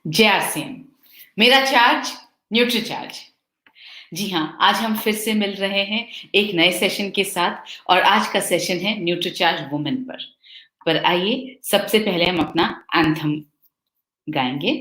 जय आरसीएम। मेरा charge Nutricharge. जी हाँ, आज हम फिर से मिल रहे हैं एक नए सेशन के साथ और आज का सेशन है न्यूट्रीचार्ज वुमेन पर आइए सबसे पहले हम अपना एंथम गाएंगे।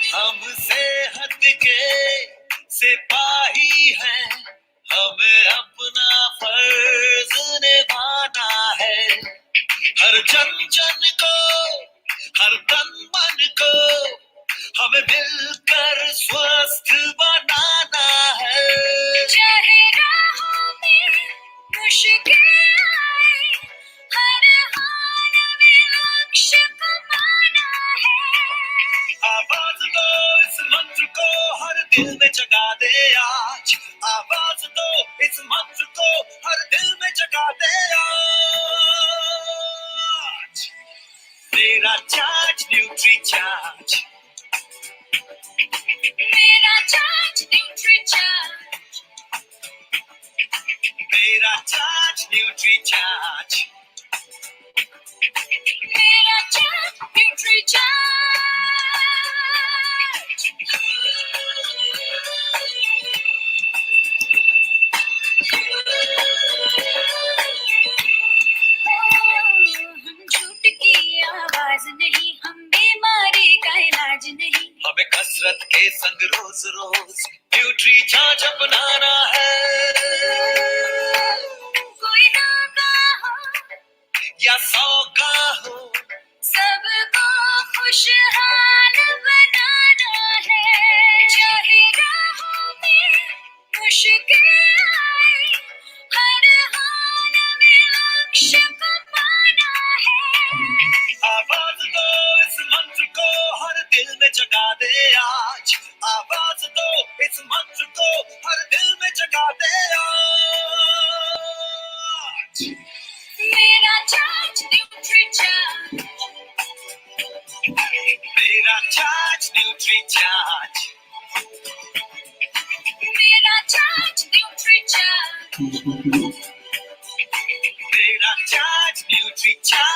हम सेहत के सिपाही हैं, हमें अपना फर्ज निभाना है। हर जन जन को, हर तन मन को हमें मिलकर स्वस्थ बनाना है। चाहे राहों में मुश्किल आए, हर हाल में लक्ष्य पाना है। आवाज दो इस मंत्र को हर दिल में जगा दे आज। आवाज दो इस मंत्र को हर दिल में जगा दे आज। मेरा चार्ज न्यूट्री चार्ज, मेरा चार्ज न्यूट्री चार्ज, मेरा चार्ज न्यूट्री चार्ज, मेरा चार्ज न्यूट्री चार्ज। हम झूठ की आवाज नहीं, हम बीमारी का इलाज नहीं, हमें कसरत के संग रोज रोज न्यूट्री चार्ज अपनाना है। कोई नागा हो या 100 का हो, सबको खुशहाल बनाना है। चाहे राहों में मुश्किल आए, हर हाल में लक्ष्य पाना है। आवाज दो इस मंत्र को हर दिल में जगा दे आज। आवाज दो इस मंत्र को हर दिल में जगा दे आज। मेरा चार्ज न्यूट्री चार्ज, मेरा चार्ज न्यूट्री चार्ज, मेरा चार्ज न्यूट्री चार्ज, मेरा चार्ज न्यूट्री चार्ज।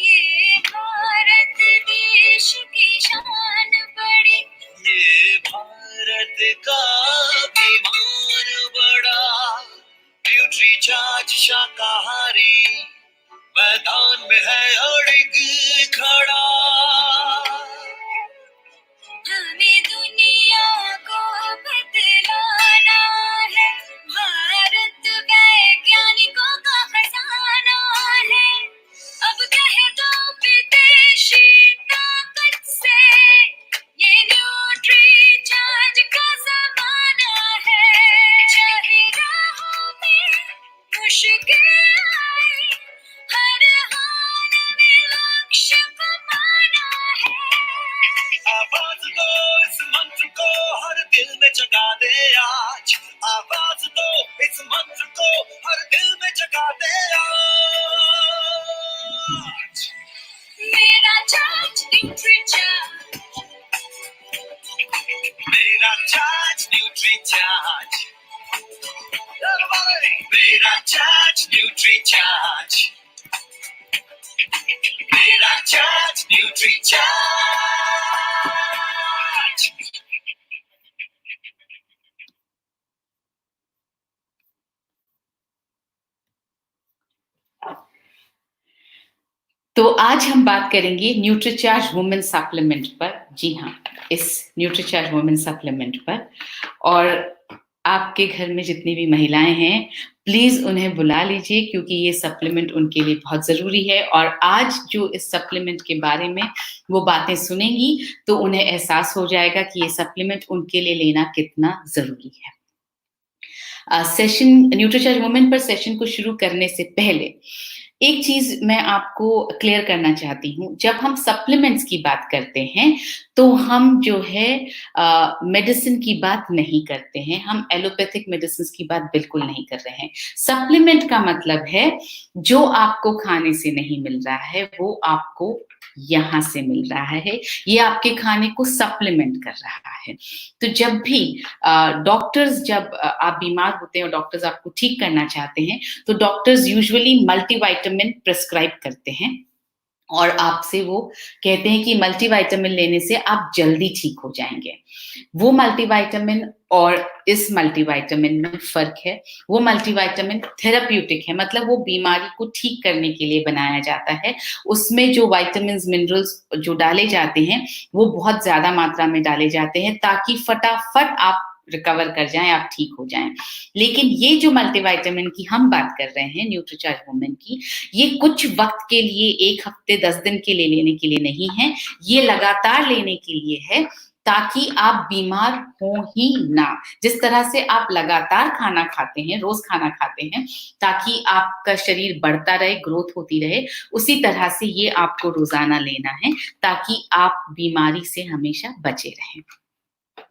ये भारत देश की शान बड़ी, ये भारत का अभिमान बड़ा। न्यूट्री चार्ज शाकाहारी मैदान में है अड़िग खड़ा। हमें दुनिया को बदलाना है, भारत वैज्ञानिकों का खजाना है। अब कह दो विदेशी ताकत से, ये न्यूट्री चार्ज का जमाना है। चाहे राहों में मुश्किल आए, हर हाल में लक्ष्य पाना है। आवाज दो इस मंत्र को हर दिल में जगा दे आज। आवाज दो इस मंत्र को हर दिल में जगा दे आज। मेरा चार्ज न्यूट्री चार्ज, मेरा चार्ज न्यूट्री चार्ज, मेरा चार्ज न्यूट्री चार्ज, मेरा चार्ज न्यूट्री चार्ज। तो आज हम बात करेंगे न्यूट्रीचार्ज वुमेन सप्लीमेंट पर। जी हाँ, इस न्यूट्रीचार्ज वुमेन सप्लीमेंट पर। और आपके घर में जितनी भी महिलाएं हैं, प्लीज उन्हें बुला लीजिए क्योंकि ये सप्लीमेंट उनके लिए बहुत जरूरी है। और आज जो इस सप्लीमेंट के बारे में वो बातें सुनेंगी तो उन्हें एहसास हो जाएगा कि ये सप्लीमेंट उनके लिए लेना कितना जरूरी है। सेशन न्यूट्रीचार्ज वुमेन पर सेशन को शुरू करने से पहले एक चीज मैं आपको क्लियर करना चाहती हूँ। जब हम सप्लीमेंट्स की बात करते हैं तो हम जो है मेडिसिन की बात नहीं करते हैं, हम एलोपैथिक मेडिसिन की बात बिल्कुल नहीं कर रहे हैं। सप्लीमेंट का मतलब है जो आपको खाने से नहीं मिल रहा है वो आपको यहाँ से मिल रहा है, ये आपके खाने को सप्लीमेंट कर रहा है। तो जब भी डॉक्टर्स जब आप बीमार होते हैं और डॉक्टर्स आपको ठीक करना चाहते हैं तो डॉक्टर्स यूजुअली मल्टीविटामिन प्रिस्क्राइब करते हैं और आपसे वो कहते हैं कि मल्टीविटामिन लेने से आप जल्दी ठीक हो जाएंगे। वो मल्टीविटामिन और इस मल्टीविटामिन में फर्क है। वो मल्टीविटामिन थेराप्यूटिक है, मतलब वो बीमारी को ठीक करने के लिए बनाया जाता है। उसमें जो विटामिन्स मिनरल्स जो डाले जाते हैं वो बहुत ज्यादा मात्रा में डाले जाते हैं ताकि फटाफट आप रिकवर कर जाएं, आप ठीक हो जाएं। लेकिन ये जो मल्टीविटामिन की हम बात कर रहे हैं न्यूट्रीचार्ज वुमेन की, ये कुछ वक्त के लिए 1 हफ्ते 10 दिन के लिए लेने के लिए नहीं है, ये लगातार लेने के लिए है ताकि आप बीमार हो ही ना। जिस तरह से आप लगातार खाना खाते हैं, रोज खाना खाते हैं ताकि आपका शरीर बढ़ता रहे, ग्रोथ होती रहे, उसी तरह से ये आपको रोजाना लेना है ताकि आप बीमारी से हमेशा बचे रहें।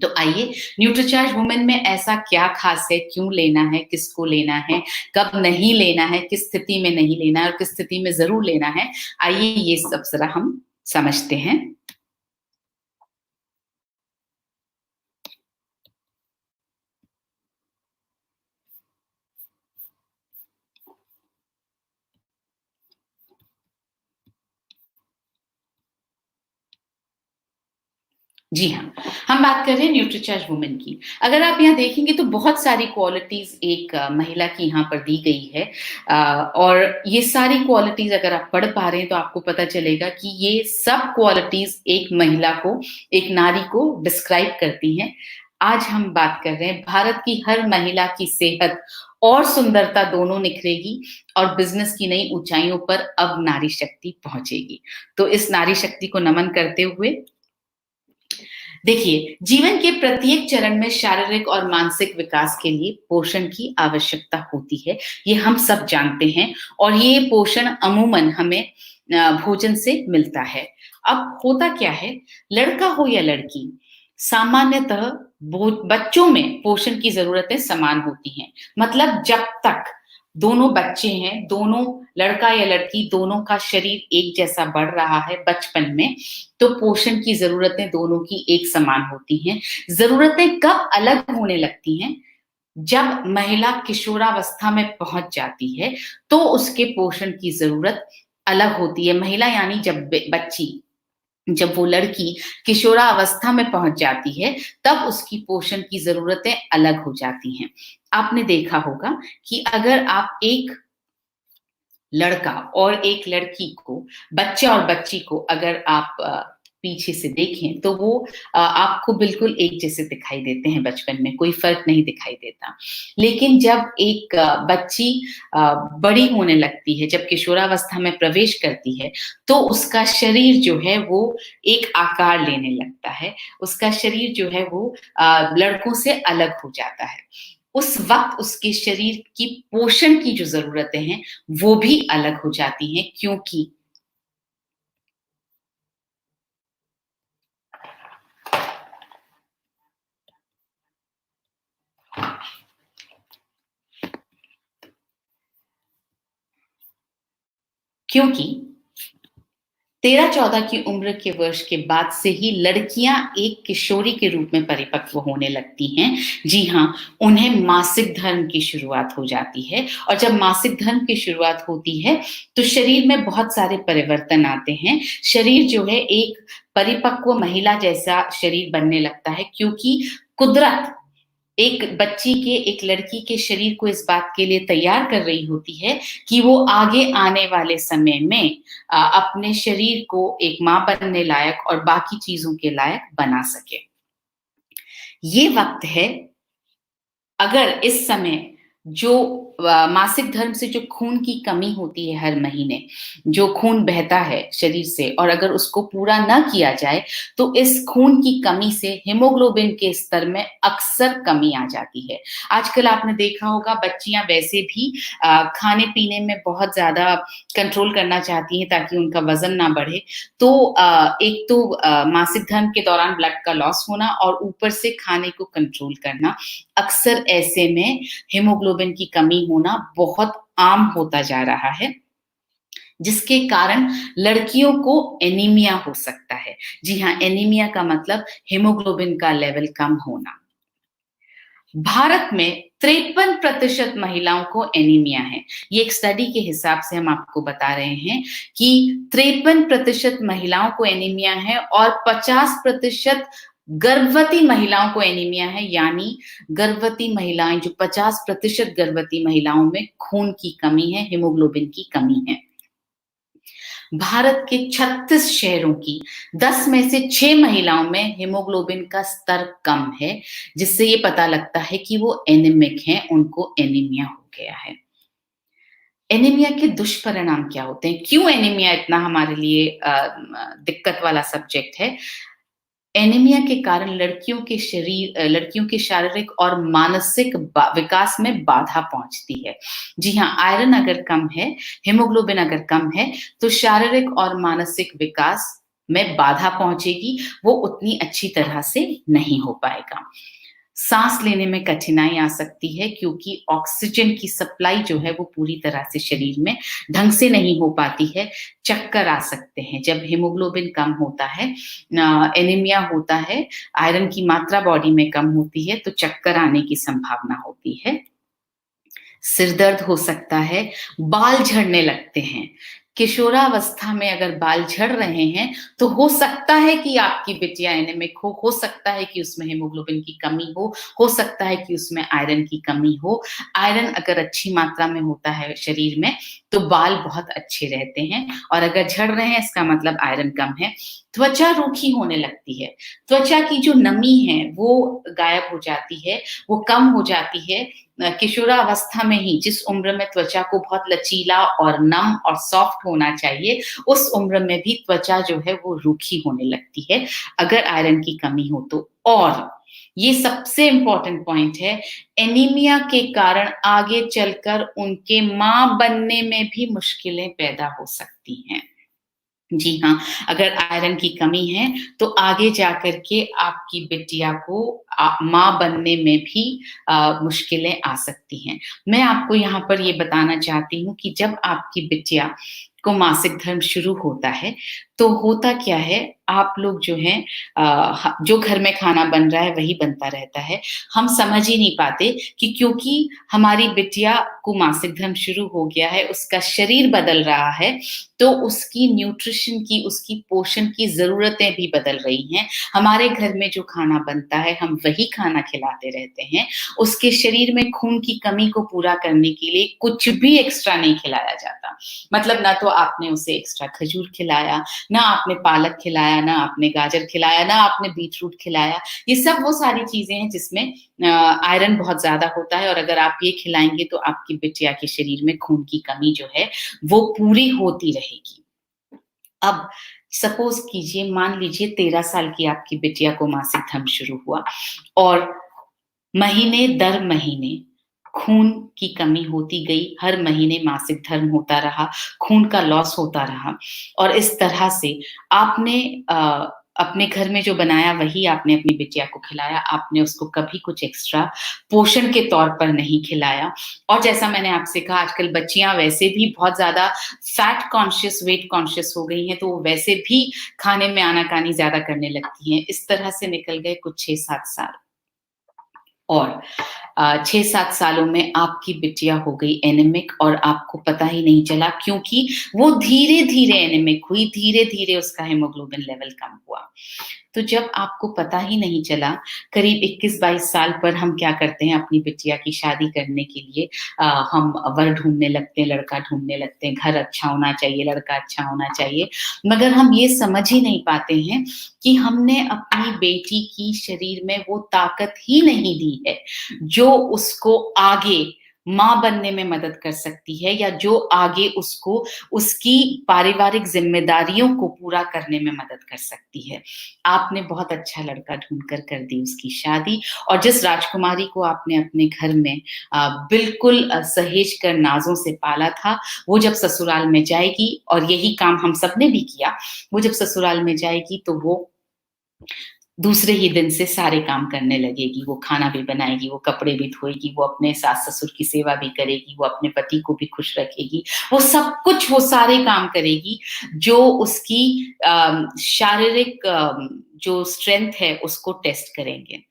तो आइए, न्यूट्रीचार्ज वुमेन में ऐसा क्या खास है, क्यों लेना है, किसको लेना है, कब नहीं लेना है, किस स्थिति में नहीं लेना है और किस स्थिति में जरूर लेना है, आइए ये सब जरा हम समझते हैं। जी हाँ, हम बात कर रहे हैं न्यूट्रीचार्ज वुमेन की। अगर आप यहाँ देखेंगे तो बहुत सारी क्वालिटीज एक महिला की यहाँ पर दी गई है और ये सारी क्वालिटीज अगर आप पढ़ पा रहे हैं तो आपको पता चलेगा कि ये सब क्वालिटीज एक महिला को, एक नारी को डिस्क्राइब करती हैं। आज हम बात कर रहे हैं भारत की हर महिला की सेहत और सुंदरता दोनों निखरेगी और बिजनेस की नई ऊंचाइयों पर अब नारी शक्ति पहुंचेगी। तो इस नारी शक्ति को नमन करते हुए देखिए, जीवन के प्रत्येक चरण में शारीरिक और मानसिक विकास के लिए पोषण की आवश्यकता होती है, ये हम सब जानते हैं और ये पोषण अमूमन हमें भोजन से मिलता है। अब होता क्या है, लड़का हो या लड़की, सामान्यतः बच्चों में पोषण की जरूरतें समान होती हैं। मतलब जब तक दोनों बच्चे हैं, दोनों लड़का या लड़की दोनों का शरीर एक जैसा बढ़ रहा है बचपन में, तो पोषण की जरूरतें दोनों की एक समान होती हैं। जरूरतें कब अलग होने लगती हैं? जब महिला किशोरावस्था में पहुंच जाती है तो उसके पोषण की जरूरत अलग होती है। महिला यानी जब बच्ची, जब वो लड़की किशोरावस्था में पहुंच जाती है तब उसकी पोषण की जरूरतें अलग हो जाती हैं। आपने देखा होगा कि अगर आप एक लड़का और एक लड़की को, बच्चा और बच्ची को अगर आप पीछे से देखें तो वो आपको बिल्कुल एक जैसे दिखाई देते हैं बचपन में, कोई फर्क नहीं दिखाई देता। लेकिन जब एक बच्ची बड़ी होने लगती है, जब किशोरावस्था में प्रवेश करती है, तो उसका शरीर जो है वो एक आकार लेने लगता है। उसका शरीर जो है वो लड़कों से अलग हो जाता है। उस वक्त उसके शरीर की पोषण की जो जरूरतें हैं वो भी अलग हो जाती हैं, क्योंकि 13-14 की उम्र के वर्ष के बाद से ही लड़कियां एक किशोरी के रूप में परिपक्व होने लगती हैं। जी हाँ, उन्हें मासिक धर्म की शुरुआत हो जाती है और जब मासिक धर्म की शुरुआत होती है तो शरीर में बहुत सारे परिवर्तन आते हैं। शरीर जो है एक परिपक्व महिला जैसा शरीर बनने लगता है, क्योंकि कुदरत एक बच्ची के, एक लड़की के शरीर को इस बात के लिए तैयार कर रही होती है कि वो आगे आने वाले समय में अपने शरीर को एक माँ बनने लायक और बाकी चीजों के लायक बना सके। ये वक्त है, अगर इस समय जो मासिक धर्म से जो खून की कमी होती है हर महीने, जो खून बहता है शरीर से और अगर उसको पूरा न किया जाए, तो इस खून की कमी से हीमोग्लोबिन के स्तर में अक्सर कमी आ जाती है। आजकल आपने देखा होगा बच्चियाँ वैसे भी खाने-पीने में बहुत ज़्यादा कंट्रोल करना चाहती हैं ताकि उनका वज़न ना बढ़े। तो एक तो मासिक धर्म के दौरान ब्लड का लॉस होना और ऊपर से खाने को कंट्रोल करना, अक्सर ऐसे में हीमोग्लोबिन की कमी होना बहुत आम होता जा रहा है, जिसके कारण लड़कियों को एनीमिया हो सकता है। जी हाँ, एनीमिया का मतलब हीमोग्लोबिन का लेवल कम होना। भारत में 53% महिलाओं को एनीमिया है। ये एक स्टडी के हिसाब से हम आपको बता रहे हैं कि 53% महिलाओं को एनीमिया है और 50% गर्भवती महिलाओं को एनीमिया है, यानी गर्भवती महिलाएँ जो 50% गर्भवती महिलाओं में खून की कमी है, हीमोग्लोबिन की कमी है। भारत के 36 शहरों की 10 में से 6 महिलाओं में हीमोग्लोबिन का स्तर कम है, जिससे ये पता लगता है कि वो एनीमिक हैं, उनको एनीमिया हो गया है। एनीमिया के दुष्परिणाम क्या होते हैं? क्यों एनीमिया इतना हमारे लिए दिक्कत वाला सब्जेक्ट है? एनीमिया के कारण लड़कियों के शारीरिक और मानसिक विकास में बाधा पहुँचती है। जी हाँ, आयरन अगर कम है, हीमोग्लोबिन अगर कम है, तो शारीरिक और मानसिक विकास में बाधा पहुँचेगी, वो उतनी अच्छी तरह से नहीं हो पाएगा। साँस लेने में कठिनाई आ सकती है क्योंकि ऑक्सीजन की सप्लाई जो है वो पूरी तरह से शरीर में ढंग से नहीं हो पाती है, चक्कर आ सकते हैं। जब हीमोग्लोबिन कम होता है, एनीमिया होता है, आयरन की मात्रा बॉडी में कम होती है, तो चक्कर आने की संभावना होती है। सिर दर्द हो सकता है, बाल झड़ने लगते हैं। किशोरावस्था में अगर बाल झड़ रहे हैं, तो हो सकता है कि आपकी बिटिया एनीमिक हो सकता है कि उसमें हीमोग्लोबिन की कमी हो सकता है कि उसमें आयरन की कमी हो। आयरन अगर अच्छी मात्रा में होता है शरीर में, तो बाल बहुत अच्छे रहते हैं और अगर झड़ रहे हैं, इसका मतलब आयरन कम है। त्वचा रूखी होने लगती है, त्वचा की जो नमी है, वो गायब हो जाती है, वो कम हो जाती है। किशोरावस्था में ही जिस उम्र में त्वचा को बहुत लचीला और नम और सॉफ्ट होना चाहिए, उस उम्र में भी त्वचा जो है वो रूखी होने लगती है, अगर आयरन की कमी हो तो। और ये सबसे इम्पोर्टेंट पॉइंट है, एनीमिया के कारण आगे चलकर उनके माँ बनने में भी मुश्किलें पैदा हो सकती हैं। जी हाँ, अगर आयरन की कमी है, तो आगे जाकर के आपकी बिटिया को माँ बनने में भी मुश्किलें आ सकती हैं। मैं आपको यहाँ पर ये बताना चाहती हूँ कि जब आपकी बिटिया को मासिक धर्म शुरू होता है, तो होता क्या है, आप लोग जो हैं जो घर में खाना बन रहा है, वही बनता रहता है। हम समझ ही नहीं पाते कि क्योंकि हमारी बिटिया को मासिक धर्म शुरू हो गया है, उसका शरीर बदल रहा है, तो उसकी न्यूट्रिशन की, उसकी पोषण की ज़रूरतें भी बदल रही हैं। हमारे घर में जो खाना बनता है, हम वही खाना खिलाते रहते हैं। उसके शरीर में खून की कमी को पूरा करने के लिए कुछ भी एक्स्ट्रा नहीं खिलाया जाता। मतलब ना तो आपने उसे एक्स्ट्रा खजूर खिलाया, ना आपने पालक खिलाया, ना आपने गाजर खिलाया, ना आपने बीटरूट खिलाया। ये सब वो सारी चीज़ें हैं जिसमें आयरन बहुत ज़्यादा होता है और अगर आप ये खिलाएँगे तो आपकी बिटिया के शरीर में खून की कमी जो है, वो पूरी होती रहेगी। अब सपोज़ कीजिए, मान लीजिए 13 साल की आपकी बिटिया को मासिक धर्म शुरू हुआ और महीने दर महीने खून की कमी होती गई, हर महीने मासिक धर्म होता रहा, खून का लॉस होता रहा और इस तरह से आपने अपने घर में जो बनाया वही आपने अपनी बिटिया को खिलाया, आपने उसको कभी कुछ एक्स्ट्रा पोषण के तौर पर नहीं खिलाया। और जैसा मैंने आपसे कहा, आजकल बच्चियाँ वैसे भी बहुत ज़्यादा फैट कॉन्शियस, वेट कॉन्शियस हो गई हैं, तो वो वैसे भी खाने में आनाकानी ज़्यादा करने लगती हैं। इस तरह से निकल गए कुछ 6-7 साल और 6-7 सालों में आपकी बिटिया हो गई एनीमिक और आपको पता ही नहीं चला, क्योंकि वो धीरे-धीरे एनीमिक हुई, धीरे-धीरे उसका हीमोग्लोबिन लेवल कम हुआ। तो जब आपको पता ही नहीं चला, करीब 21-22 साल पर हम क्या करते हैं, अपनी बिटिया की शादी करने के लिए हम वर ढूँढने लगते हैं, लड़का ढूँढने लगते हैं, घर अच्छा होना चाहिए, लड़का अच्छा होना चाहिए। मगर हम ये समझ ही नहीं पाते हैं कि हमने अपनी बेटी की शरीर में वो ताकत ही नहीं दी है, जो उसको आगे माँ बनने में मदद कर सकती है या जो आगे उसको उसकी पारिवारिक ज़िम्मेदारियों को पूरा करने में मदद कर सकती है। आपने बहुत अच्छा लड़का ढूँढ कर दी उसकी शादी और जिस राजकुमारी को आपने अपने घर में बिल्कुल सहेज कर नाज़ों से पाला था, वो जब ससुराल में जाएगी और यही काम हम सबने भी किया, वो जब ससुराल में जाएगी तो वो दूसरे ही दिन से सारे काम करने लगेगी, वो खाना भी बनाएगी, वो कपड़े भी धोएगी, वो अपने सास-ससुर की सेवा भी करेगी, वो अपने पति को भी खुश रखेगी। वो सब कुछ वो सारे काम करेगी जो उसकी शारीरिक जो स्ट्रेंथ है उसको टेस्ट करेंगे।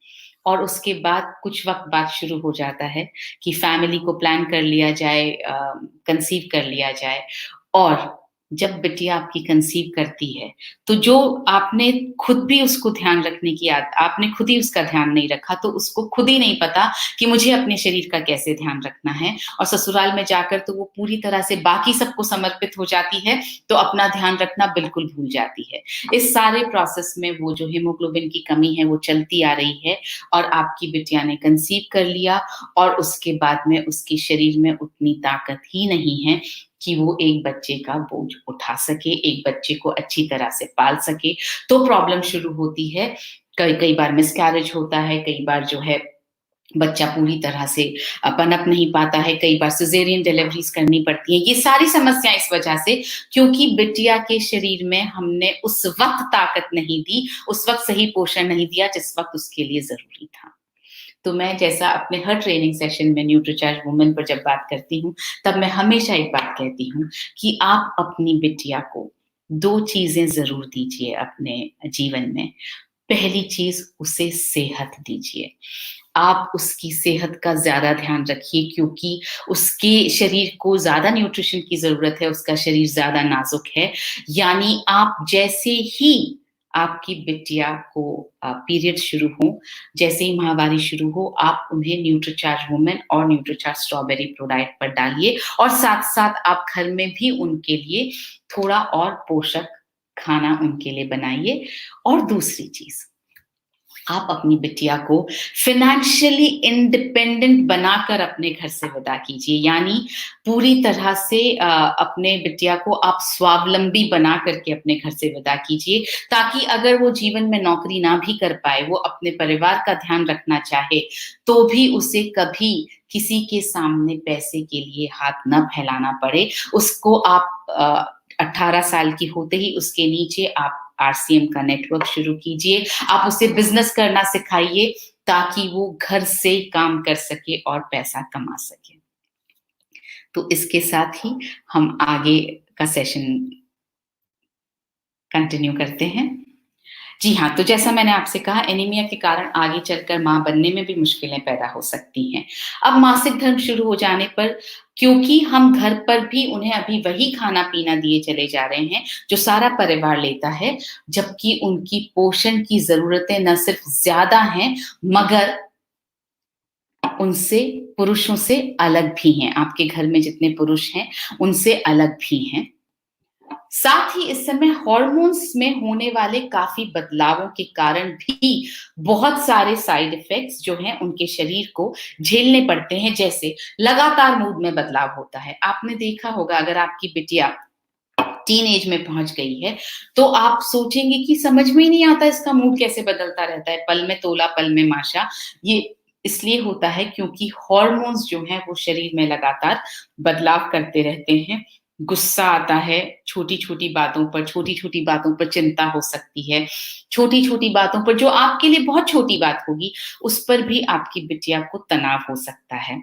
और उसके बाद कुछ वक़्त बाद शुरू हो जाता है कि फैमिली को प्लान कर लिया जाए, कंसीव कर लिया जाए और जब बिटिया आपकी कंसीव करती है, तो जो आपने खुद भी उसको ध्यान रखने की आपने खुद ही उसका ध्यान नहीं रखा, तो उसको खुद ही नहीं पता कि मुझे अपने शरीर का कैसे ध्यान रखना है और ससुराल में जाकर तो वो पूरी तरह से बाकी सबको समर्पित हो जाती है, तो अपना ध्यान रखना बिल्कुल भूल जाती है। इस सारे प्रोसेस में वो जो हीमोग्लोबिन की कमी है, वो चलती आ रही है और आपकी बिटिया ने कंसीव कर लिया और उसके बाद में उसके शरीर में उतनी ताकत ही नहीं है कि वो एक बच्चे का बोझ उठा सके, एक बच्चे को अच्छी तरह से पाल सके, तो प्रॉब्लम शुरू होती है। कई बार मिसकैरेज होता है, कई बार जो है बच्चा पूरी तरह से पनप नहीं पाता है, कई बार सिज़ेरियन डिलीवरीज़ करनी पड़ती हैं। ये सारी समस्याएँ इस वजह से क्योंकि बिटिया के शरीर में हमने उस वक़्त ताकत नहीं दी, उस वक़्त सही पोषण नहीं दिया जिस वक़्त उसके लिए ज़रूरी था। तो मैं जैसा अपने हर ट्रेनिंग सेशन में न्यूट्रीचार्ज वुमन पर जब बात करती हूँ, तब मैं हमेशा एक बात कहती हूँ कि आप अपनी बिटिया को 2 चीज़ें ज़रूर दीजिए अपने जीवन में। पहली चीज़ उसे सेहत दीजिए। आप उसकी सेहत का ज़्यादा ध्यान रखिए क्योंकि उसके शरीर को ज़्यादा न्यूट्रिशन की ज़रूरत है, उसका शरीर ज़्यादा नाज़ुक है। यानी आप जैसे ही आपकी बिटिया को पीरियड शुरू हो, जैसे ही माहवारी शुरू हो, आप उन्हें न्यूट्रीचार्ज वुमन और न्यूट्रीचार्ज स्ट्रॉबेरी प्रो डाइट पर डालिए और साथ-साथ आप घर में भी उनके लिए थोड़ा और पोषक खाना उनके लिए बनाइए। और दूसरी चीज़, आप अपनी बिटिया को फ़ाइनेंशियली इंडिपेंडेंट बनाकर अपने घर से विदा कीजिए। यानी पूरी तरह से अपने बिटिया को आप स्वावलंबी बना करके अपने घर से विदा कीजिए, ताकि अगर वो जीवन में नौकरी ना भी कर पाए, वो अपने परिवार का ध्यान रखना चाहे, तो भी उसे कभी किसी के सामने पैसे के लिए हाथ ना फैलाना पड़े। उसको आप 18 साल की होते ही उसके नीचे आप आरसीएम का नेटवर्क शुरू कीजिए। आप उसे बिज़नेस करना सिखाइए ताकि वो घर से काम कर सके और पैसा कमा सके। तो इसके साथ ही हम आगे का सेशन कंटिन्यू करते हैं। जी हाँ, तो जैसा मैंने आपसे कहा एनीमिया के कारण आगे चलकर माँ बनने में भी मुश्किलें पैदा हो सकती हैं। अब मासिक धर्म शुरू हो जाने पर क्योंकि हम घर पर भी उन्हें अभी वही खाना-पीना दिए चले जा रहे हैं, जो सारा परिवार लेता है, जबकि उनकी पोषण की ज़रूरतें न सिर्फ़ ज़्यादा हैं, मगर उनसे पुरुषों से अलग भी हैं। आपके घर में जितने पुरुष हैं, उनसे अलग भी हैं। साथ ही इस समय हॉर्मोन्स में होने वाले काफ़ी बदलावों के कारण भी बहुत सारे साइड इफ़ेक्ट्स जो हैं उनके शरीर को झेलने पड़ते हैं, जैसे लगातार मूड में बदलाव होता है। आपने देखा होगा अगर आपकी बिटिया टीन एज में पहुँच गई है, तो आप सोचेंगे कि समझ में ही नहीं आता इसका मूड कैसे बदलता रहता है, पल में तोला, पल में माशा। ये इसलिए होता है क्योंकि हॉर्मोन्स जो हैं वो शरीर में लगातार बदलाव करते रहते हैं। गुस्सा आता है, छोटी-छोटी बातों पर चिंता हो सकती है। छोटी-छोटी बातों पर जो आपके लिए बहुत छोटी बात होगी, उस पर भी आपकी बिटिया को तनाव हो सकता है।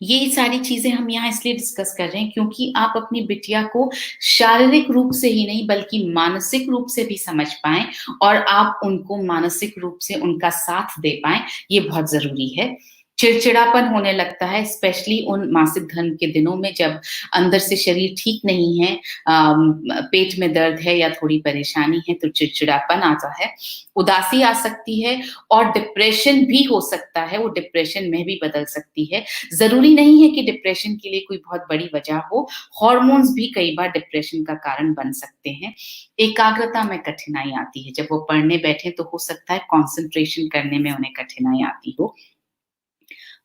ये सारी चीज़ें हम यहाँ इसलिए डिस्कस कर रहे हैं क्योंकि आप अपनी बिटिया को शारीरिक रूप से ही नहीं बल्कि मानसिक रूप से भी समझ पाएँ और आप उनको मानसिक रूप से उनका साथ दे पाएँ, ये बहुत ज़रूरी है। चिड़चिड़ापन होने लगता है स्पेशली उन मासिक धर्म के दिनों में जब अंदर से शरीर ठीक नहीं है, पेट में दर्द है या थोड़ी परेशानी है तो चिड़चिड़ापन आता है, उदासी आ सकती है और डिप्रेशन भी हो सकता है, वो डिप्रेशन में भी बदल सकती है। ज़रूरी नहीं है कि डिप्रेशन के लिए कोई बहुत बड़ी वजह हो, हॉर्मोन्स भी कई बार डिप्रेशन का कारण बन सकते हैं। एकाग्रता में कठिनाई आती है, जब वो पढ़ने बैठें तो हो सकता है कंसंट्रेशन करने में उन्हें कठिनाई आती हो।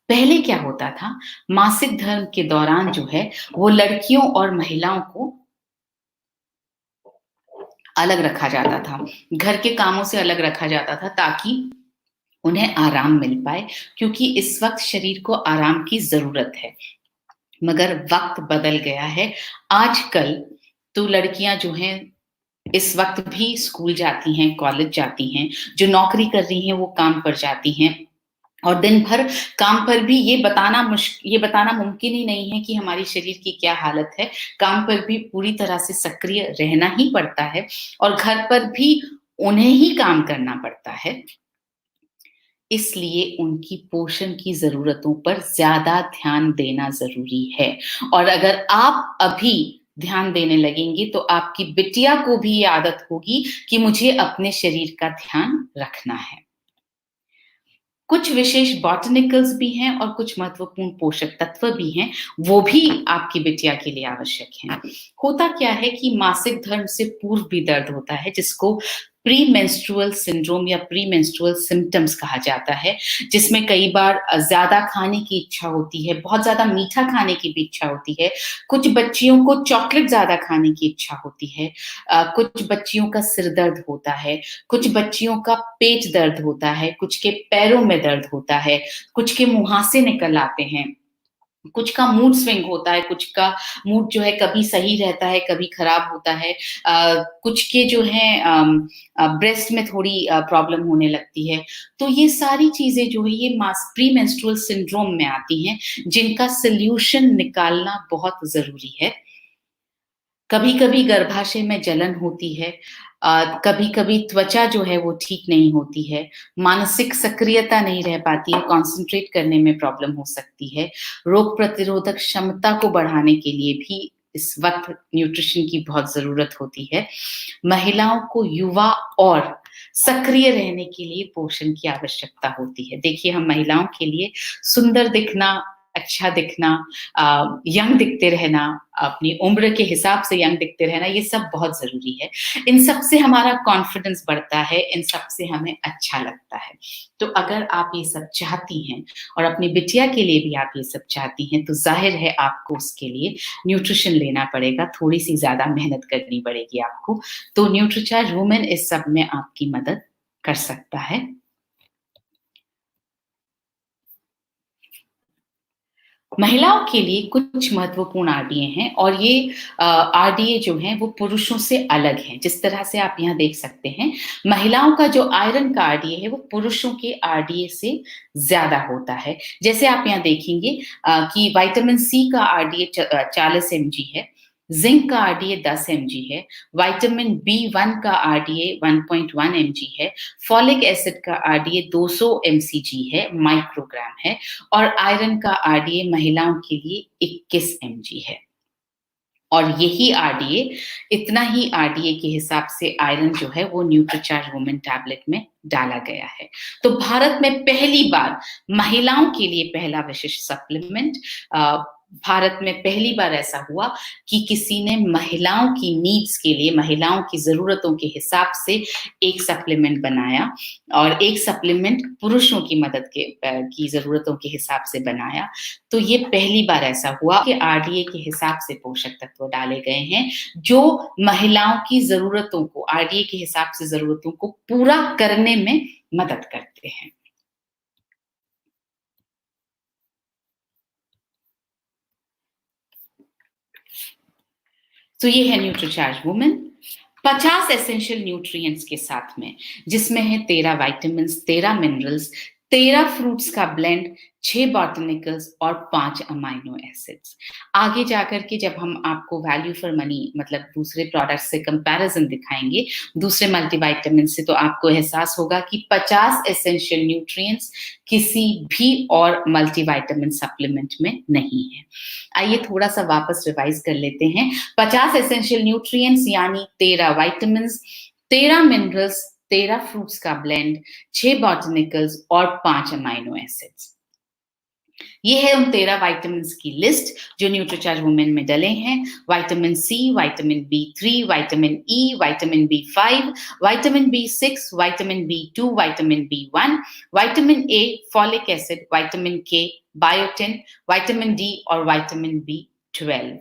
पहले क्या होता था, मासिक धर्म के दौरान जो है, वो लड़कियों और महिलाओं को अलग रखा जाता था। घर के कामों से अलग रखा जाता था ताकि उन्हें आराम मिल पाए, क्योंकि इस वक़्त शरीर को आराम की ज़रूरत है। मगर वक़्त बदल गया है। आजकल तो लड़कियाँ जो हैं, इस वक़्त भी स्कूल जाती हैं, कॉलेज जाती हैं, जो नौकरी कर रही हैं, वो काम पर जाती हैं। और दिन भर काम पर भी ये बताना मुमकिन ही नहीं है कि हमारी शरीर की क्या हालत है। काम पर भी पूरी तरह से सक्रिय रहना ही पड़ता है और घर पर भी उन्हें ही काम करना पड़ता है। इसलिए उनकी पोषण की ज़रूरतों पर ज़्यादा ध्यान देना ज़रूरी है। और अगर आप अभी ध्यान देने लगेंगी, तो आपकी बिटिया को भी ये आदत होगी कि मुझे अपने शरीर का ध्यान रखना है। कुछ विशेष बॉटनिकल्स भी हैं और कुछ महत्वपूर्ण पोषक तत्व भी हैं, वो भी आपकी बिटिया के लिए आवश्यक हैं। होता क्या है कि मासिक धर्म से पूर्व भी दर्द होता है, जिसको प्री मेंस्ट्रुअल सिंड्रोम या प्री मेंस्ट्रुअल सिम्पटम्स कहा जाता है, जिसमें कई बार ज़्यादा खाने की इच्छा होती है, बहुत ज़्यादा मीठा खाने की भी इच्छा होती है। कुछ बच्चियों को चॉकलेट ज़्यादा खाने की इच्छा होती है। कुछ बच्चियों का सिर दर्द होता है, कुछ बच्चियों का पेट दर्द होता है, कुछ के पैरों में दर्द होता है, कुछ के मुहासे निकल आते हैं, कुछ का मूड स्विंग होता है, कुछ का मूड जो है कभी सही रहता है, कभी खराब होता है। कुछ के जो हैं ब्रेस्ट में थोड़ी प्रॉब्लम होने लगती है। तो ये सारी चीज़ें जो है ये प्री मेंस्ट्रुअल सिंड्रोम में आती हैं, जिनका सॉल्यूशन निकालना बहुत ज़रूरी है। कभी-कभी गर्भाशय में जलन होती है। कभी-कभी त्वचा जो है वो ठीक नहीं होती है। मानसिक सक्रियता नहीं रह पाती है, कॉन्सन्ट्रेट करने में प्रॉब्लम हो सकती है। रोग प्रतिरोधक क्षमता को बढ़ाने के लिए भी इस वक़्त न्यूट्रिशन की बहुत ज़रूरत होती है। महिलाओं को युवा और सक्रिय रहने के लिए पोषण की आवश्यकता होती है। देखिए, हम महिलाओं के लिए सुंदर दिखना, अच्छा दिखना, यंग दिखते रहना, अपनी उम्र के हिसाब से यंग दिखते रहना, ये सब बहुत ज़रूरी है। इन सब से हमारा कॉन्फिडेंस बढ़ता है, इन सब से हमें अच्छा लगता है। तो अगर आप ये सब चाहती हैं और अपनी बिटिया के लिए भी आप ये सब चाहती हैं, तो ज़ाहिर है आपको उसके लिए न्यूट्रिशन लेना पड़ेगा, थोड़ी-सी ज़्यादा मेहनत करनी पड़ेगी आपको। तो न्यूट्रीचार्ज वुमन इस सब में आपकी मदद कर सकता है। महिलाओं के लिए कुछ महत्वपूर्ण आरडीए हैं और ये आरडीए जो हैं वो पुरुषों से अलग हैं। जिस तरह से आप यहाँ देख सकते हैं, महिलाओं का जो आयरन का आरडीए है वो पुरुषों के आरडीए से ज़्यादा होता है। जैसे आप यहाँ देखेंगे कि विटामिन सी का आरडीए 40 एमजी है, ज़िंक का आरडीए 10 एमजी है, विटामिन बी1 का आरडीए 1.1 एमजी है, फॉलिक एसिड का आरडीए 200 एमसीजी है, माइक्रोग्राम है और आयरन का आरडीए महिलाओं के लिए 21 एमजी है। और यही आरडीए, इतना ही आरडीए के हिसाब से आयरन जो है वो न्यूट्रीचार्ज वुमन टैबलेट में डाला गया है। तो भारत में पहली बार महिलाओं के लिए पहला विशिष्ट सप्लीमेंट, भारत में पहली बार ऐसा हुआ कि किसी ने महिलाओं की नीड्स के लिए, महिलाओं की ज़रूरतों के हिसाब से एक सप्लीमेंट बनाया और एक सप्लीमेंट पुरुषों की मदद की ज़रूरतों के हिसाब से बनाया। तो ये पहली बार ऐसा हुआ कि आरडीए के हिसाब से पोषक तत्व डाले गए हैं, जो महिलाओं की ज़रूरतों को, आरडीए के हिसाब से ज़रूरतों को पूरा करने में मदद करते हैं। तो ये है न्यूट्रीचार्ज वुमन 50 एसेंशियल न्यूट्रिएंट्स के साथ में, जिसमें है 13 विटामिन्स, 13 मिनरल्स, 13 फ्रूट्स का ब्लेंड, 6 बॉटनिकल्स और 5 अमाइनो एसिड्स। आगे जाकर के जब हम आपको वैल्यू फॉर मनी मतलब दूसरे प्रोडक्ट्स से कंपैरिजन दिखाएंगे, दूसरे मल्टीविटामिन से, तो आपको एहसास होगा कि 50 एसेंशियल न्यूट्रिएंट्स किसी भी और मल्टीविटामिन सप्लीमेंट में नहीं है। आइए थोड़ा सा वापस रिवाइज कर लेते हैं। 50 एसेंशियल न्यूट्रिएंट्स यानी 13 विटामिन्स, 13 मिनरल्स, 13 फ्रूट्स का ब्लेंड, 6 बॉटनिकल्स और 5 अमाइनो एसिड्स। ये है उन 13 विटामिन्स की लिस्ट जो न्यूट्रीचार्ज वुमेन में डले हैं। Vitamin C, vitamin B3, vitamin E, vitamin B5, vitamin B6, vitamin B2, vitamin B1, vitamin A, folic acid, vitamin K, biotin, vitamin D और विटामिन B12।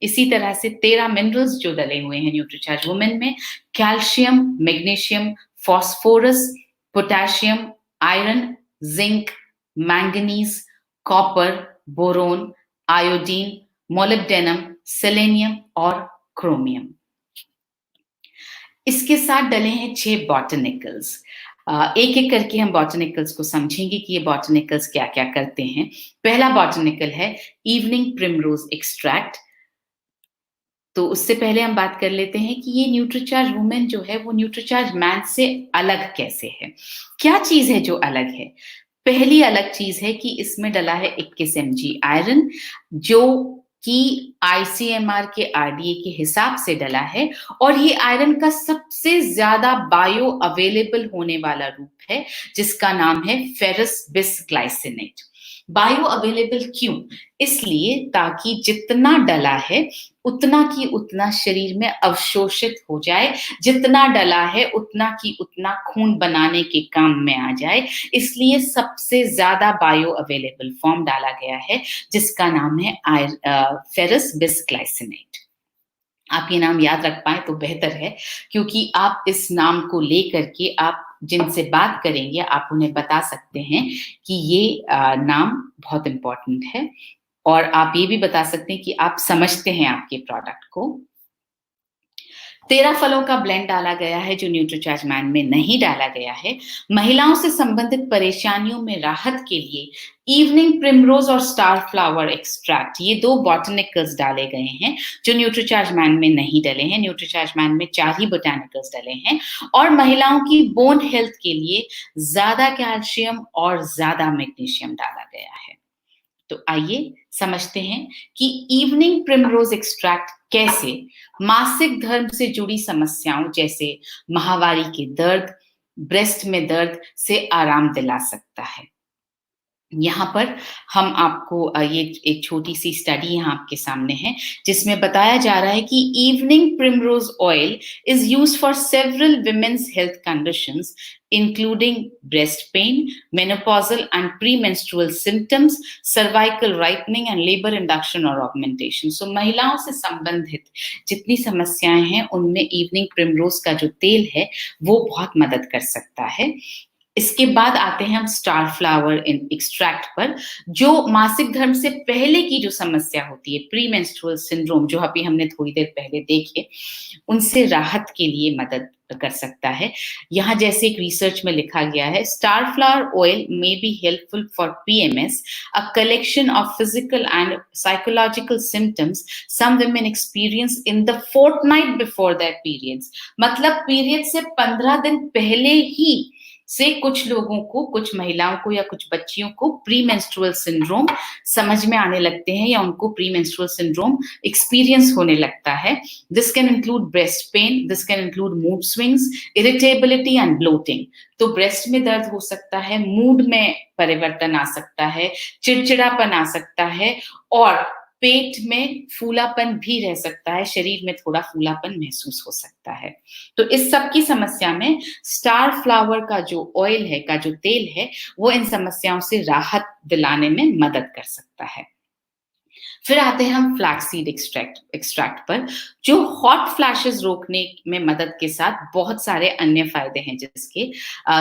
इसी तरह से 13 मिनरल्स जो डले हुए हैं न्यूट्रीचार्ज वुमेन में, calcium, magnesium, phosphorus, potassium, iron, zinc, manganese, copper, boron, iodine, molybdenum, selenium और क्रोमियम। इसके साथ डले हैं 6 बॉटनिकल्स। एक एक करके हम बॉटनिकल्स को समझेंगे कि ये बॉटनिकल्स क्या क्या करते हैं। पहला बॉटनिकल है इवनिंग प्रिमरोज एक्सट्रैक्ट। तो उससे पहले हम बात कर लेते हैं कि ये न्यूट्रीचार्ज वुमेन जो है वो न्यूट्रीचार्ज मैन से अलग कैसे है। क्या चीज है जो अलग है? पहली अलग चीज है कि इसमें डला है 21 mg आयरन, जो कि ICMR के RDA के हिसाब से डला है, और ये आयरन का सबसे ज्यादा बायो अवेलेबल होने वाला रूप है, जिसका नाम है फेरस बिसग्लाइसिनेट। बायो अवेलेबल क्यों? इसलिए ताकि जितना डला है उतना की उतना शरीर में अवशोषित हो जाए, जितना डला है उतना की उतना खून बनाने के काम में आ जाए। इसलिए सबसे ज्यादा बायो अवेलेबल फॉर्म डाला गया है, जिसका नाम है फेरस बिसग्लाइसिनेट। आप ये नाम याद रख पाए तो बेहतर है, क्योंकि आप इस नाम को लेकर के आप जिनसे बात करेंगे आप उन्हें बता सकते हैं कि ये नाम बहुत इंपॉर्टेंट है, और आप ये भी बता सकते हैं कि आप समझते हैं आपके प्रोडक्ट को। 13 फलों का ब्लेंड डाला गया है जो न्यूट्रीचार्ज मैन में नहीं डाला गया है। महिलाओं से संबंधित परेशानियों में राहत के लिए इवनिंग प्रिमरोज और स्टार फ्लावर एक्सट्रैक्ट, ये 2 बॉटनिकल्स डाले गए हैं जो न्यूट्रीचार्ज मैन में नहीं डले हैं। न्यूट्रीचार्ज मैन में 4 ही बोटानिकल्स डले हैं, और महिलाओं की बोन हेल्थ के लिए ज्यादा कैल्शियम और ज्यादा मैग्नीशियम डाला गया है। तो आइए समझते हैं कि इवनिंग प्रिमरोज एक्सट्रैक्ट कैसे मासिक धर्म से जुड़ी समस्याओं जैसे माहवारी के दर्द, ब्रेस्ट में दर्द से आराम दिला सकता है। यहाँ पर हम आपको ये एक छोटी सी स्टडी यहाँ आपके सामने है, जिसमें बताया जा रहा है कि evening primrose oil is used for several women's health conditions including breast pain, menopausal and premenstrual symptoms, cervical ripening and labor induction or augmentation. So महिलाओं से संबंधित जितनी समस्याएं हैं उनमें इवनिंग प्रिमरोज का जो तेल है वो बहुत मदद कर सकता है। इसके बाद आते हैं हम स्टार फ्लावर एक्सट्रैक्ट पर, जो मासिक धर्म से पहले की जो समस्या होती है, प्री मेंस्ट्रुअल सिंड्रोम, जो अभी हमने थोड़ी देर पहले देखे, उनसे राहत के लिए मदद कर सकता है। यहाँ जैसे एक रिसर्च में लिखा गया है, star flower oil may be helpful for PMS, a collection of physical and psychological symptoms some women experience in the fortnight before their periods. मतलब पीरियड से 15 दिन पहले ही से कुछ लोगों को, कुछ महिलाओं को या कुछ बच्चियों को प्री मेंस्ट्रुअल सिंड्रोम समझ में आने लगते हैं, या उनको प्री मेंस्ट्रुअल सिंड्रोम एक्सपीरियंस होने लगता है। This can include breast pain, this can include mood swings, irritability and bloating. तो ब्रेस्ट में दर्द हो सकता है, मूड में परिवर्तन आ सकता है, चिड़चिड़ापन आ सकता है, और पेट में फूलापन भी रह सकता है, शरीर में थोड़ा फूलापन महसूस हो सकता है। तो इस सब की समस्या में स्टार फ्लावर का जो ऑयल है, का जो तेल है, वो इन समस्याओं से राहत दिलाने में मदद कर सकता है। फिर आते हैं हम फ्लैक्सीड एक्सट्रैक्ट पर, जो हॉट फ्लैशेस रोकने में मदद के साथ बहुत सारे अन्य फायदे हैं जिसके।